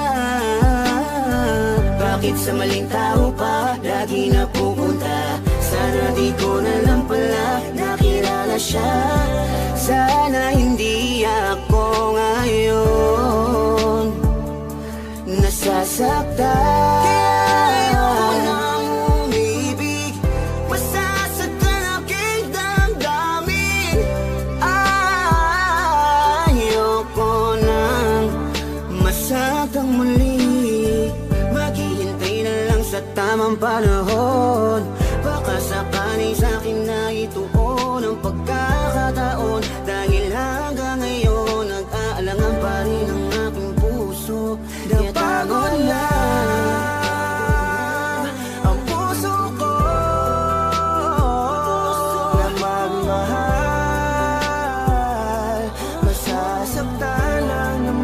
Bakit sa maling tao pa lagi napupunta? Sana di ko na lang pala nakilala siya. Sana hindi ako ngayon nasasaktan. Kaya ayoko nang umibig, masasaktan aking damdamin. Ayoko nang masaktan muli. Maghihintay na lang sa tamang panahon. Baka sakaling sa'kin na ituon ang pagkakataon. Dahil hanggang ngayon nag-aalangan pa rin ang aking puso. Napagod na ang puso ko na magmahal, masasaktan lang naman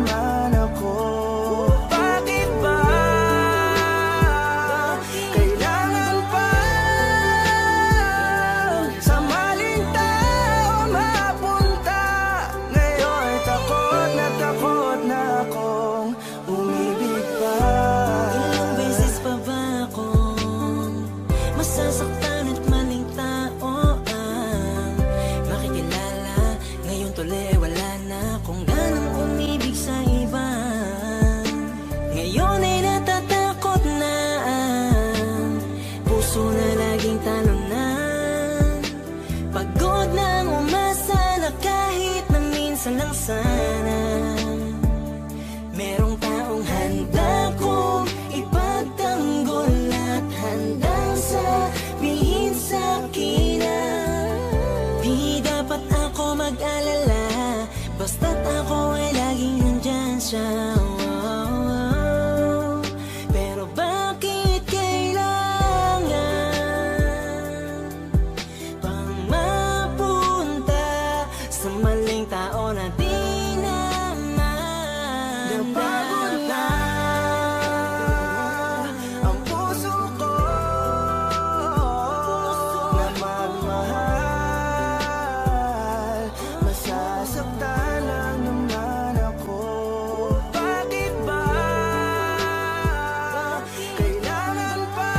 Minsan lang sana merong taong handa kong ipagtanggol at handang sabihin sa'kin na di dapat ako mag-alala, basta't ako ay laging nandyan siya. Pero bakit kailangan pang mapunta sa maling tao na di naman napagod na ang puso ko na magmahal, masasaktan lang naman ako. Bakit ba kailangan pa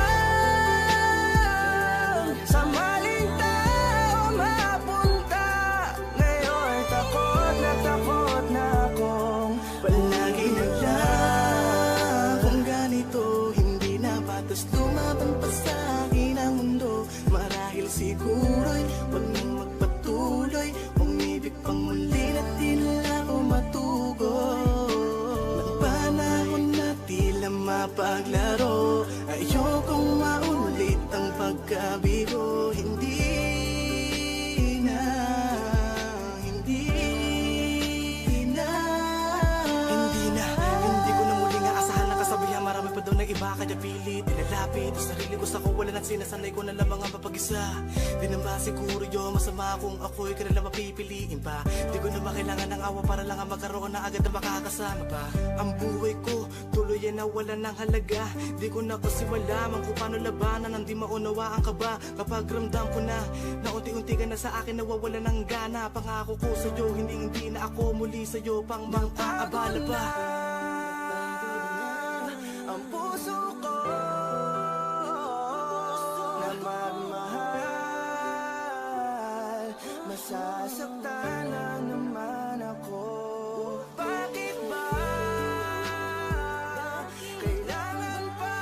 sa maling tao mapunta? Ngayon takot na akong palagi naglang kung ganito, hindi na batas lumaban pa sa akin ang mundo. Marahil siguro'y wag nang magpatuloy, umibig pang muli na di na ako matugon. Nagpanahon na tila mapaglaro, ayokong maulit ang pagkabigo. Hindi ko na muling aasahan na kasabihan. Marami pa daw na iba kaya pilit ilalapit ang sarili ko sa kawalan at sinasanay ko na lamang ang mapag-isa. Di naman siguro yun masama kung ako'y kanila mapipiliin pa. Di ko na makailangan ng awa para lang ang magkaroon na agad na makakasama pa. Ang buhay ko tuloy ay nawalan ng halaga. Di ko na kasi malaman kung paano labanan ang di maunawaan ka ba. Kapag ramdam ko na unti-unti ka na sa akin nawawalan ng gana. Pangako ko sa'yo hindi na ako muli sa'yo pang mang-aabala pa. Ang puso ko na magmahal, masasaktan lang naman ako. Bakit ba kailangan pa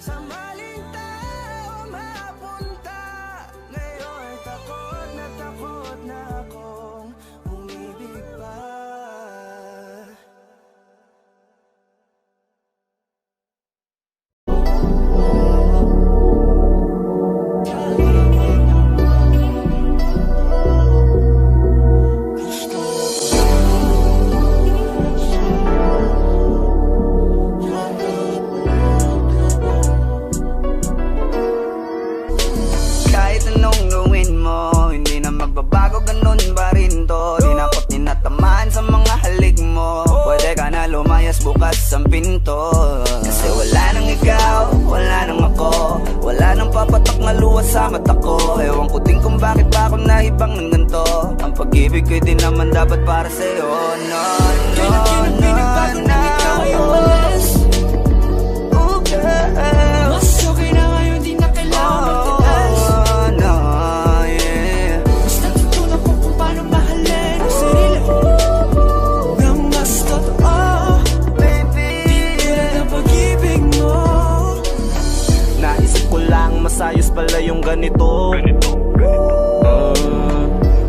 sa maling tao mapunta? Ngayon takot na akong umibig pa. Kahit anong gawin mo, hindi na magbabago, ganun pa rin to. Di na ako't tinatamaan sa mga halik mo. Pwede ka na lumayas, bukas ang pinto. Kasi wala nang ikaw, wala nang ako, wala nang papatak na luha sa mata ko. Ewan ko din kung bakit pa ako naibang ng ganito. Ang pag-ibig ko'y di naman dapat para sa'yo. No, no, no, no. Oh girl, mas okay na ngayon, di na kailangan magtiis. Basta tutunan ko kung paano mahalin ang sarili nang mas totoo. Di tulad ng pag-ibig mo. Naisip ko lang masayos pala yung ganito.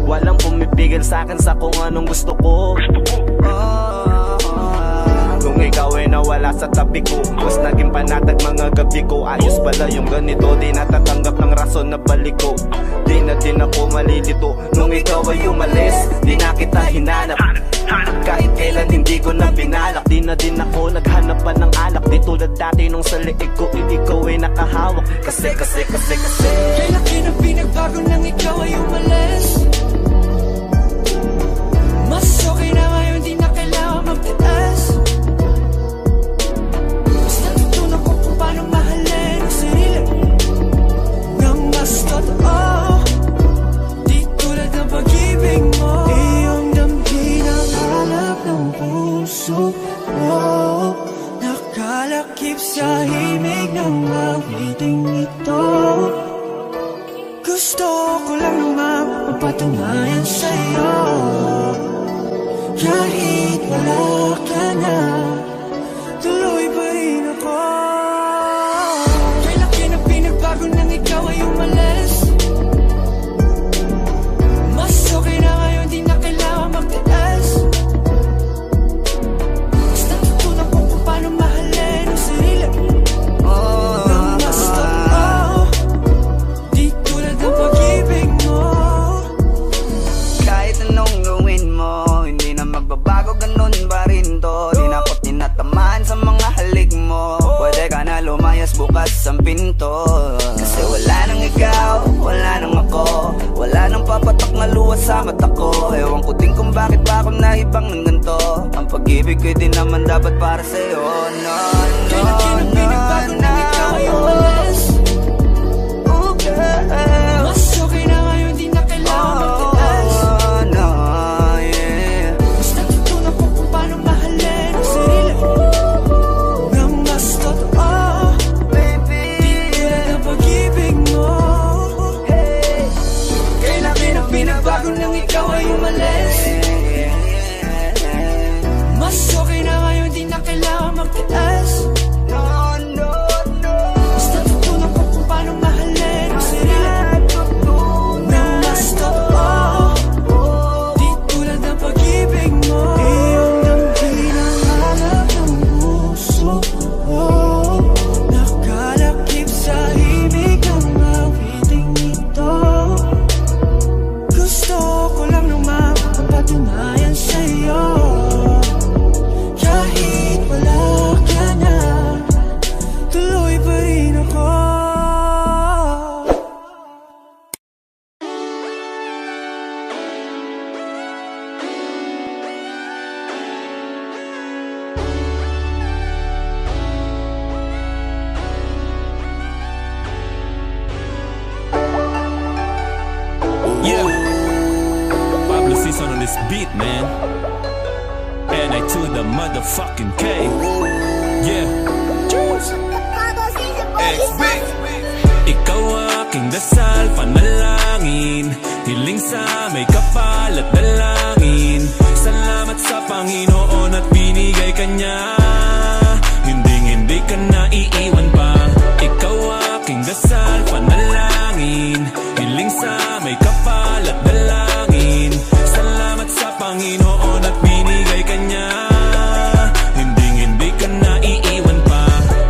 Walang pumipigil sa'kin sa kung anong gusto ko. Nung ikaw ay nawala sa tabi ko, mas naging panatag mga gabi ko. Ayos pala yung ganito, di natatanggap ng rason na balik ko. Di na din ako malilito. Nung ikaw ay umalis, di na kita hinanap. Kahit kailan hindi ko na pinalak. Di na din ako naghanap pa ng alak. Di tulad dati nung sa liig ko, ikaw ay nakahawak. Kasi Kailan pinagbago nang ikaw ay umalis? Mas okay na ngayon, di na kailangan magtiis. Basta tutunan ko kung paano mahalin ang sarili nang mas totoo. Di tulad ng pag-ibig mo. Iyong damhin ang hanap ng puso mo. Nakalakip sa himig ng awiting ito. Gusto ko lang naman mapatunayan sa'yo. Kahit wala ka na, tuloy pa rin ako. Kailan na pinagbago nang ikaw ay umalis? Mas okay na ngayon. pinto. Kasi wala nang ikaw, wala nang ako, wala nang papatok na luha sa mata ko. Ewan ko din kung bakit ba ako naibang ng ganito. Ang pag-ibig ko'y di naman dapat para sa'yo. No, no, no, no, ikaw ay umalis. Oh girl, mas okay na ngayon, di na kailangan magtiis. no, yeah. Mas natutunan ko kung paano mahalin ang sarili na mas totoo. Baby, di tulad ng pag-ibig mo. Kailan pinagbago nang ikaw ay umalis. Mas okay na ngayon, di na kailangan magtiis. No, no, no. Mas natutunan ko kung paano mahalin ang sarili na mas totoo. Di tulad ng pag-ibig mo. Iyong nang hinahanap ng puso ko. Nakalakip sa himig ang awiting ito. Gusto ko lang nung mapapatunayan sa'yo. Kahit wala ka na, tuloy pa rin ako. Yeah, Pablo Season on this beat, man. And I to the motherfucking K. Yeah, X-Big. Ikaw aking dasal, panalangin, hiling sa may kapal at dalangin. Salamat sa Panginoon at binigay ka niya. Hindi ka na iiwan pa. Ikaw aking dasal, panalangin, hiling sa may kapal at dalangin. Salamat sa Panginoon at binigay ka niya. Hindi ka na iiwan pa.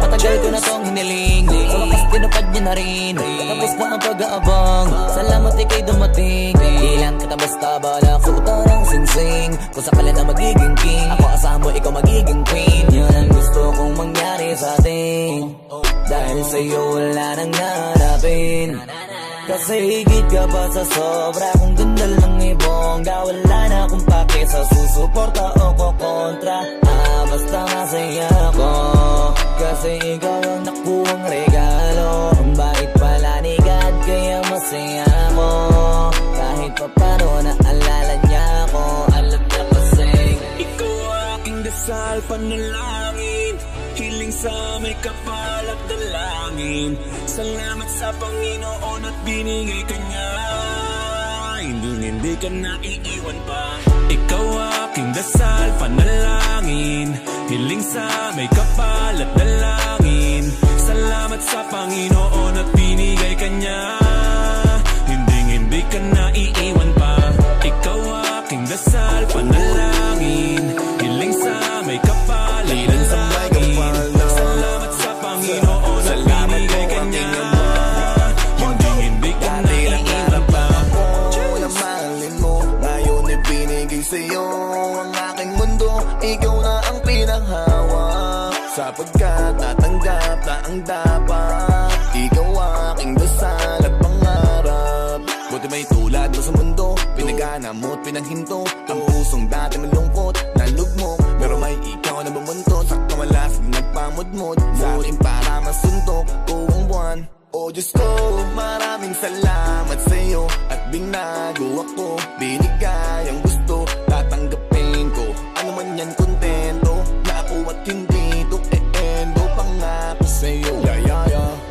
Matagal ko na tong hiniling, sa wakas tinupad niya na rin. Tapos na ang pag-aabang, salamat ika'y dumating. Di lang kita basta balak, suotan ang singsing. Kung sakala na magiging king, ako asahan mo, ikaw magiging queen. Yan ang gusto kong mangyari sa atin. Dahil sa'yo wala nang hanapin. Kasi higit ka pa sa sobra, kung ganda lang ibongga. Wala na akong pake sa susuporta o kukontra. Basta masaya ako, kasi ikaw ang nakuhang regalo. Ang bait pala ni God, kaya masaya ako. Kahit pa paano naalala niya ako, alam niya kasi ikaw aking dasal, panalangin, hiling sa may kapal at dalangin. Salamat sa Panginoon at binigay ka niya. Hindi ka na iiwan pa. Ikaw aking dasal, panalangin, hiling sa may kapal at dalangin. Salamat sa Panginoon at binigay ka niya. Hindi ka na iiwan pa. Ikaw aking dasal, panalangin, hiling sa may kapal at dalangin. Salamat sa Panginoon at binigay ka niya. Hindi ka na iiwan pa. Mahalin mo, ngayon ibinigay sa'yo ang aking mundo. Ikaw na ang pinanghawak, sapagkat natanggap na ang dapat. Ikaw aking dasal at pangarap. Buti may tulad mo sa mundo, pinagana mo't pinaghinto. Ang pusong dati malungkot, nalugmok, pero may ikaw na bumuntot. Sa kamalasig nagpamudmod, muling para masuntok ko ang buwan. Oh Diyos ko, maraming salamat sa'yo at binago ako. Binigay ang gusto, tatanggapin ko. Ano man yan, kontento na ako at hindi to e-endo. Pangako sa'yo,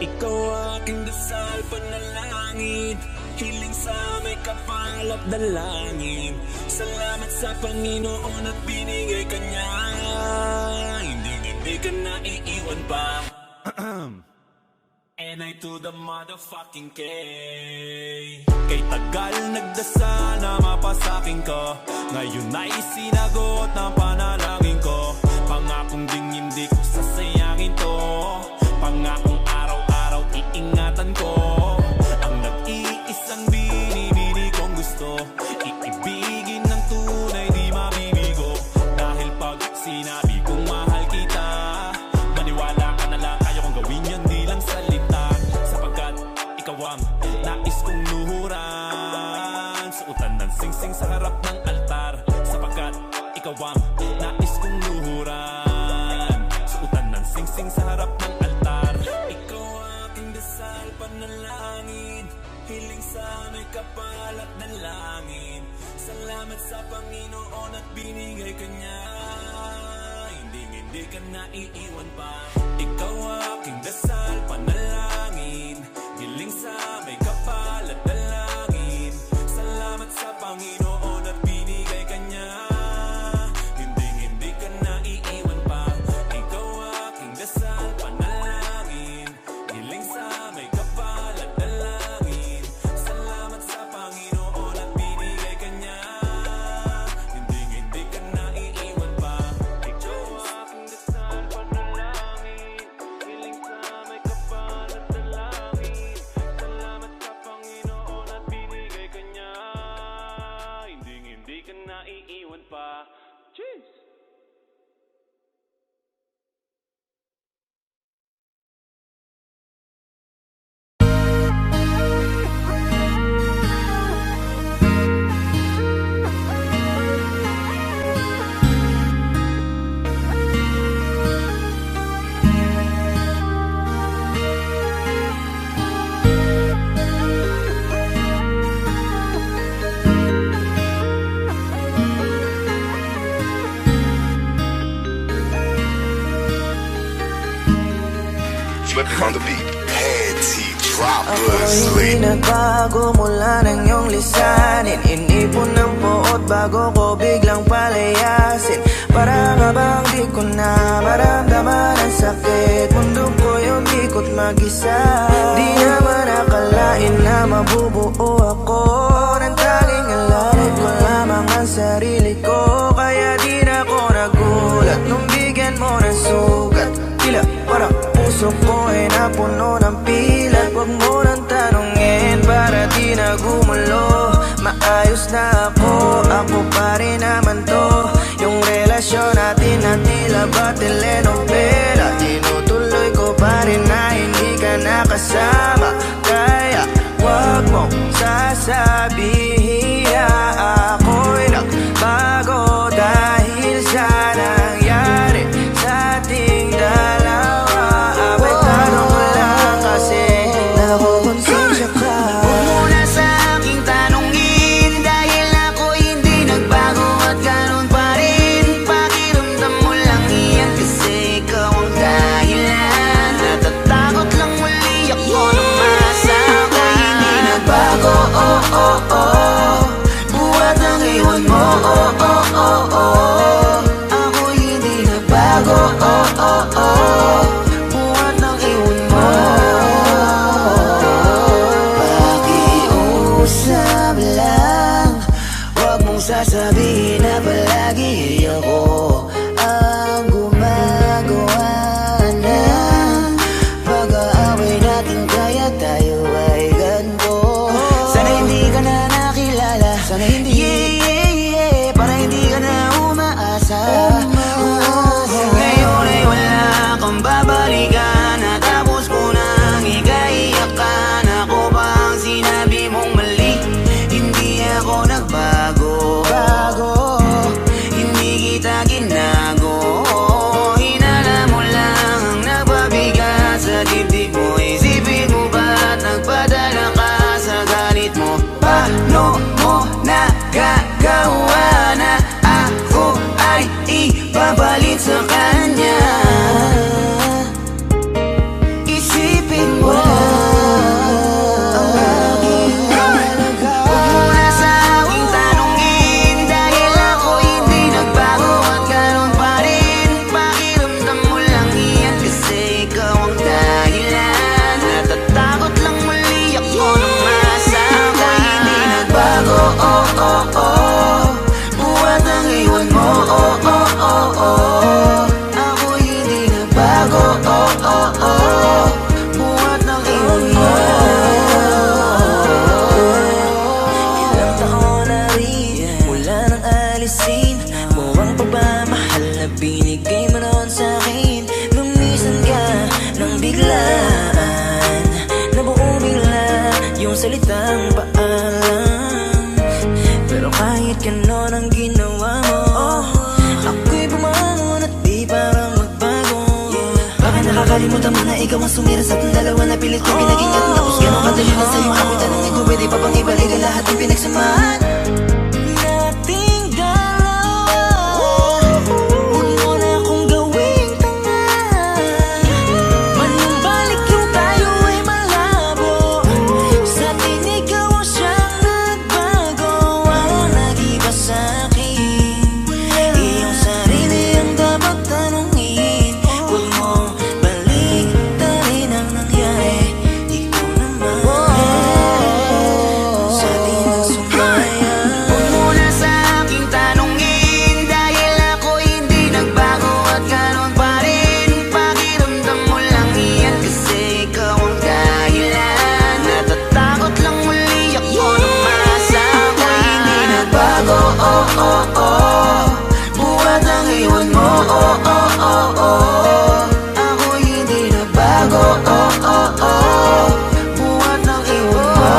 Ikaw aking dasal, panalangin, hiling sa may kapal at dalangin. Salamat sa Panginoon at binigay ka niya. Hindi ka na iiwan pa. And I to the motherfucking K. Kay tagal nagdasal na mapasakin ka, ngayon ay sinagot ng panalangin ko. Pangakong ding hindi ko sasayangin to, pangakong araw-araw iingatan ko. Ang nag-iisang binibini kong gusto, iibigin ng tunay di mabibigo. Dahil pag sinabi kong mahal kita, maniwala ka na lang, kaya kong gawin yan di lang salita. singsing sa harap ng altar, sapagkat ikaw ang nais kong luhuran. Suotan ng singsing sa harap ng altar. Ikaw aking dasal, panalangin, hiling sa may kapal at dalangin. Salamat sa Panginoon at binigay ka niya. Hindi ka naiiwan pa. Ikaw aking dasal, panalangin, hiling sa may kapal at dalangin. Salamat sa Panginoon at binigay ka niya. Hindi ka naiiwan pa. Ikaw aking dasal, panalangin, hiling sa may kapal at dalangin. Salamat sa Panginoon at binigay ka niya. Hindi ka naiiwan pa. Ikaw aking dasal, panalangin, hiling sa may kapal at dalangin. Salamat sa Panginoon at binigay ka niya. Hindi ka naiiwan pa. Cheers! Flipping on the beat. Panty droppers. Ako'y nagbago mula ng iyong lisanin. Inipon ng buot bago ko biglang palayasin. Para ka bang di ko na maramdaman ang sakit. Mundo ko yung ikot mag-isa. Di naman akalain na mabubuo ako ng tanging alalit ko lamang ang sarili ko. Kaya di na ako nagulat nung bigyan mo ng sugat. Tila parang puso ko ay napuno ng pilat. Huwag mo nang tanungin para di na gumulo. Maayos na ako pa rin naman to. Yung relasyon natin na tila ba telenovela. Tinutuloy ko pa rin na hindi ka nakasama. Kaya huwag mong sasabihin na ako'y nagbago dahil sa nangyari sa ating dalawa. Apektado ko lang kasi nakukonsensya ka. Huwag mo na sa aking tanungin, dahil ako hindi nagbago at ganun pa rin. Pakiramdam mo lang iyan kasi ikaw ang dahilan. Natatakot lang muli ako na masama. Hindi nagbago, oh oh oh. Buhat ng iwan mo, oh oh oh oh. Ako hindi nagbago, oh oh oh. Buhat ng iwan mo. Pakiusap lang, huwag mong sasabihin na palagi ako ang gumagawa ng pag-aaway natin, kaya tayo ay ganito. Sana hindi ka na nakilala, sana hindi, para hindi ka na umaasa. Ngayon ay wala kang babalikan, natapos ko nang ikaiyakan. Ako ba ang sinabi mong mali? Hindi ako nagbago, hindi kita ginago. Hinala mo lang ang nagpabigat sa dibdib mo. Isipin mo ba't nagpadala ka sa galit mo? Paano mo na ikaw ang sumira sa ating dalawa na pilit kong ginaging at tapos ganun kadali lang sa'yo ako tanongin ko pwede pa bang ibalik ang lahat ng pinagsamahan nating dalawa. Huwag mo na akong gawing tanga, manumbalik yung tayo ay malabo. Sa atin ikaw ang siyang nagbago, walang nag-iba sa'kin. Iyong sarili ang dapat tanungin, huwag mo balik tarin ang nangyari. Ikaw naman sa atin ang sumaya. Huwag mo na sa aking tanungin, dahil ako hindi nagbago at ganon pa rin. Pakiramdam mo lang iyan kasi ikaw ang dahilan. Natatakot lang muli ako nung masama. Hindi nagbago, oh oh oh, buhat ang iwan mo, oh oh oh oh. Ako hindi nagbago, oh oh oh, buhat ang iwan mo.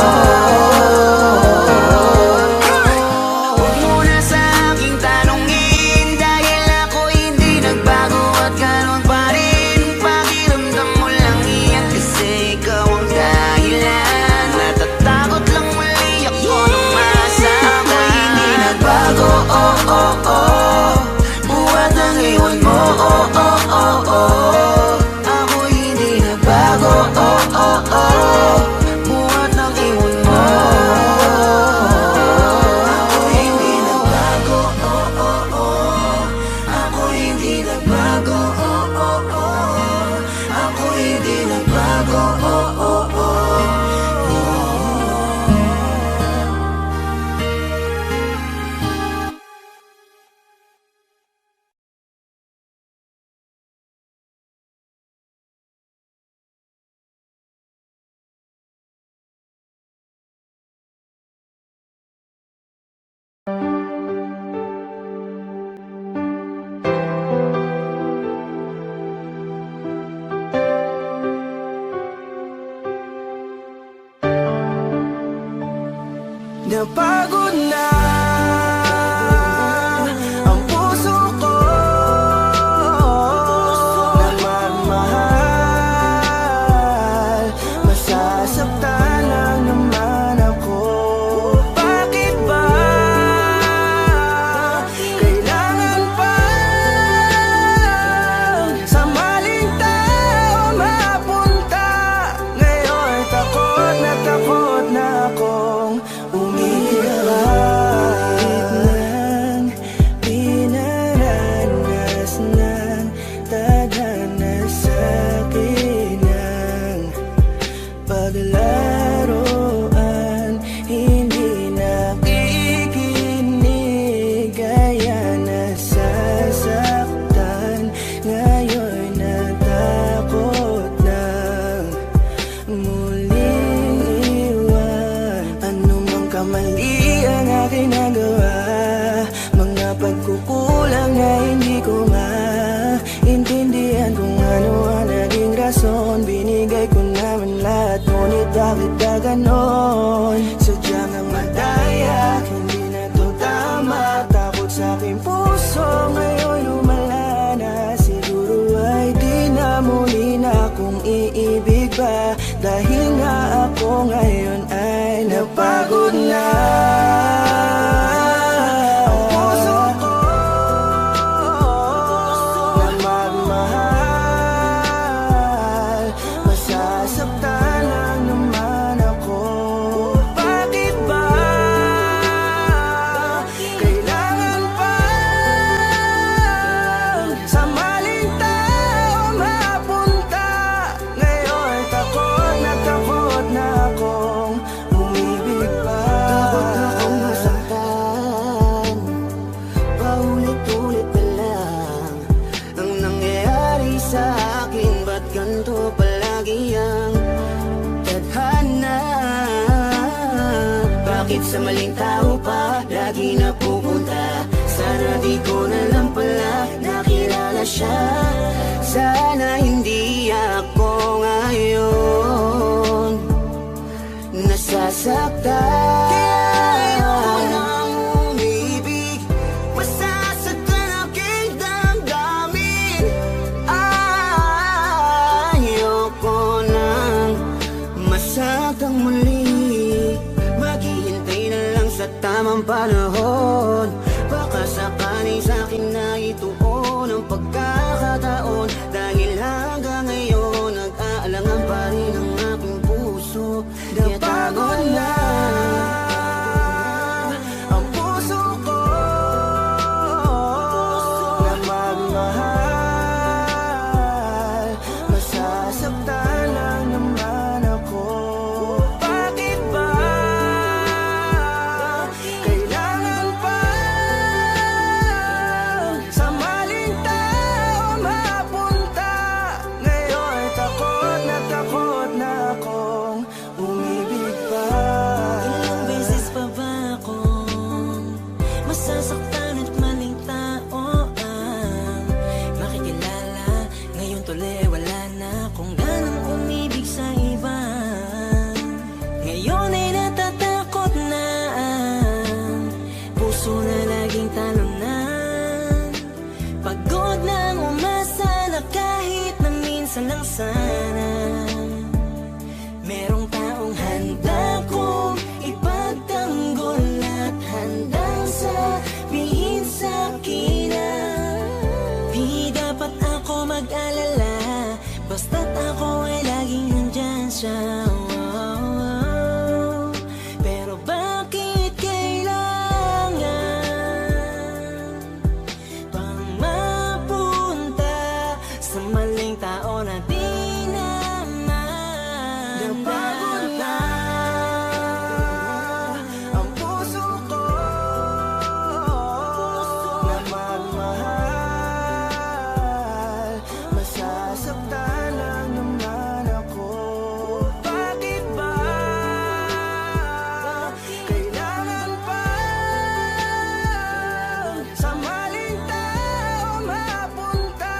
Huwag mo na sa aking tanungin, dahil ako hindi nagbago at ganon pa rin. Pakiramdam mo lang iyan kasi ikaw ang dahilan. Natatakot lang muli ako nung masama. Hindi nagbago, oh oh oh, buhat ang iwan mo, oh oh oh oh. Ako hindi nagbago, oh oh oh, buhat ang iwan mo. Ako hindi nagbago, oh oh oh. Ako hindi nagbago, oh oh oh. Ako hindi nagbago, oh oh oh. Napagod na ang puso ko na magmahal. Masasaktan lang naman ako. Bakit ba kailangan pa sa maling tao mapunta? Ngayon takot na akong pinaranas ng tadhana sa'kin ang paglaruan. Hindi nakikinig, kaya nasasaktan. Ngayon natakot nang muling iwan. Ano mang kamali ang aking nagawa, mga pagkukulang na hindi ko maintindihan kung ano ang naging rason. Binigay ko naman lahat, ngunit bakit ka ganon? Sadyang ang madaya, hindi na to tama. Takot sa aking puso, ngayon lumala na. Siguro ay di na muli na akong iibig pa, dahil nga ako ngayon ay napagod na. Ang puso ko na magmahal, masasaktan lang naman ako. Bakit ba kailangan pa sa maling tao mapunta? Ngayon takot na akong umibig pa. Takot na akong masaktan, paulit-ulit na lang ang nangyayari sa akin. Ba't ganito palagi ang tadhana? Bakit sa maling tao pa lagi napupunta? Sana di ko na lang pala nakilala siya. Sana hindi ako ngayon nasasaktan. Kaya ayoko nang umibig, masasaktan aking damdamin. Ayoko tamang panahon. Baka sakali sa'kin na ituon ang pagkakataon. Dahil hanggang ngayon nag-aalangan pa rin ang aking puso. Napagod na ang puso ko na magmahal. Masasaktan lang naman ako. Bakit ba kailangan pa sa maling tao mapunta? Ngayon takot na akong umibig pa. Ilang beses pa ba akong masasaktan at maling tao ang makikilala? Ngayon tuloy wala na akong ganang umibig sa iba. Ngayon ay natatakot na ang puso na laging talunan. Pagod nang umasa na kahit na minsan lang sana merong taong handa kong ipagtanggol at handang sabihin sa'kin na di dapat ako mag-alala, basta't ako ay laging nandyan siya. Pero bakit kailangan pang mapunta sa maling tao na di naman Napagod na ang puso ko na magmahal. Masasaktan lang naman ako. Bakit ba kailangan pa sa maling tao mapunta?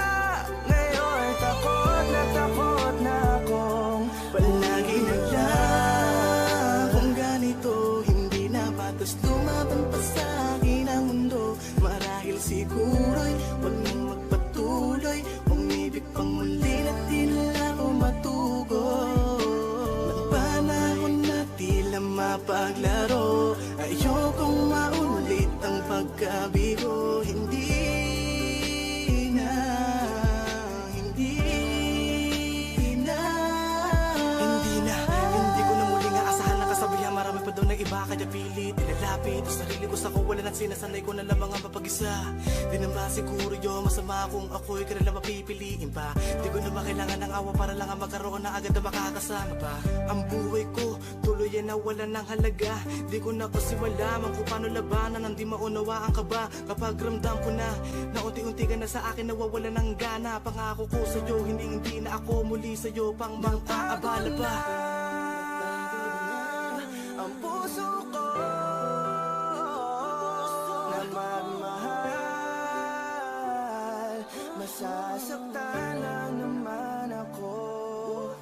Ngayon takot na akong palagi naglang. Kung ganito hindi na patas lumaban pa sa akin ang mundo. Marahil siguro'y huwag mong magpatuloy, umibig pang muli na tila ako matugon. Magpanahon na tila mapaglaro, ayokong maulit ang pagkabigo. Hindi ko na muling aasahan na kasabihan. Marami pa daw na iba kaya pilit nilalapit ang sarili ko sa kawalan at sinasanay ko na lamang ang mapag-isa. Di naman siguro yun masama kung ako'y ka na lang mapipiliin pa. Di ko naman kailangan ng awa para lang ang magkaroon na agad na makakasama pa. Ang buhay ko tuloy yan nawalan ng halaga. Di ko na kasi malaman kung paano labanan ang di maunawaan ka ba. Kapag ramdam ko na unti-unti ka na sa akin nawawalan ng gana. Pangako ko sa'yo hindi na ako muli sa'yo pang mang-aabala pa. Ang puso ko na magmahal. Masasaktan lang naman ako.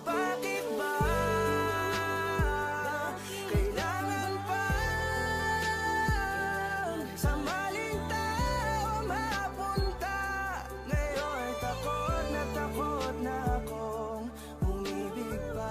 Bakit ba kailangan pa sa maling tao mapunta? Ngayon takot na akong umibig pa.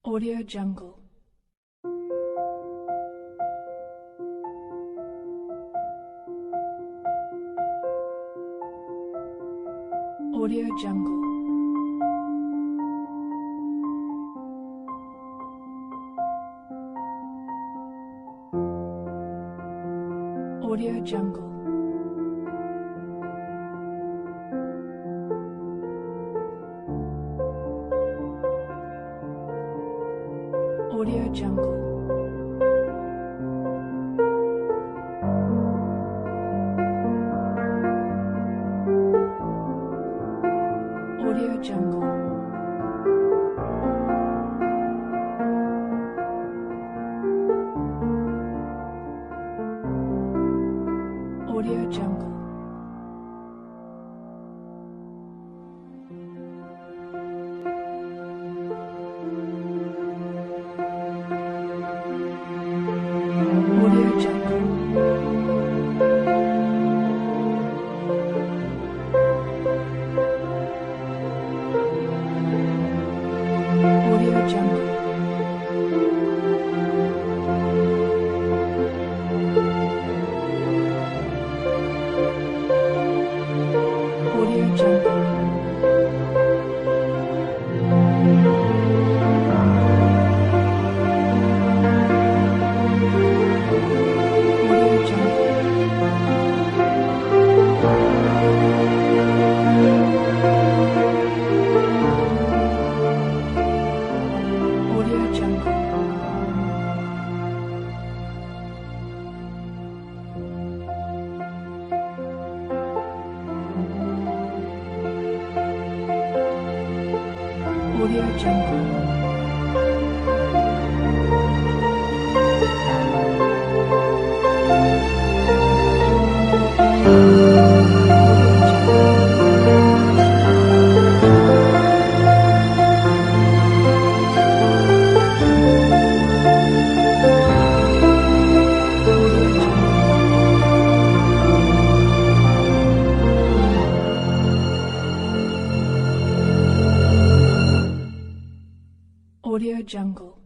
Audio Jungle. Audio Jungle. Audio Jungle. Audio Jungle. Audio Jungle. Audio Jungle. Audio Jungle. Audio Jungle. Audio Jungle. Audio Jungle. Audio Jungle. Audio Jungle. Audio Jungle.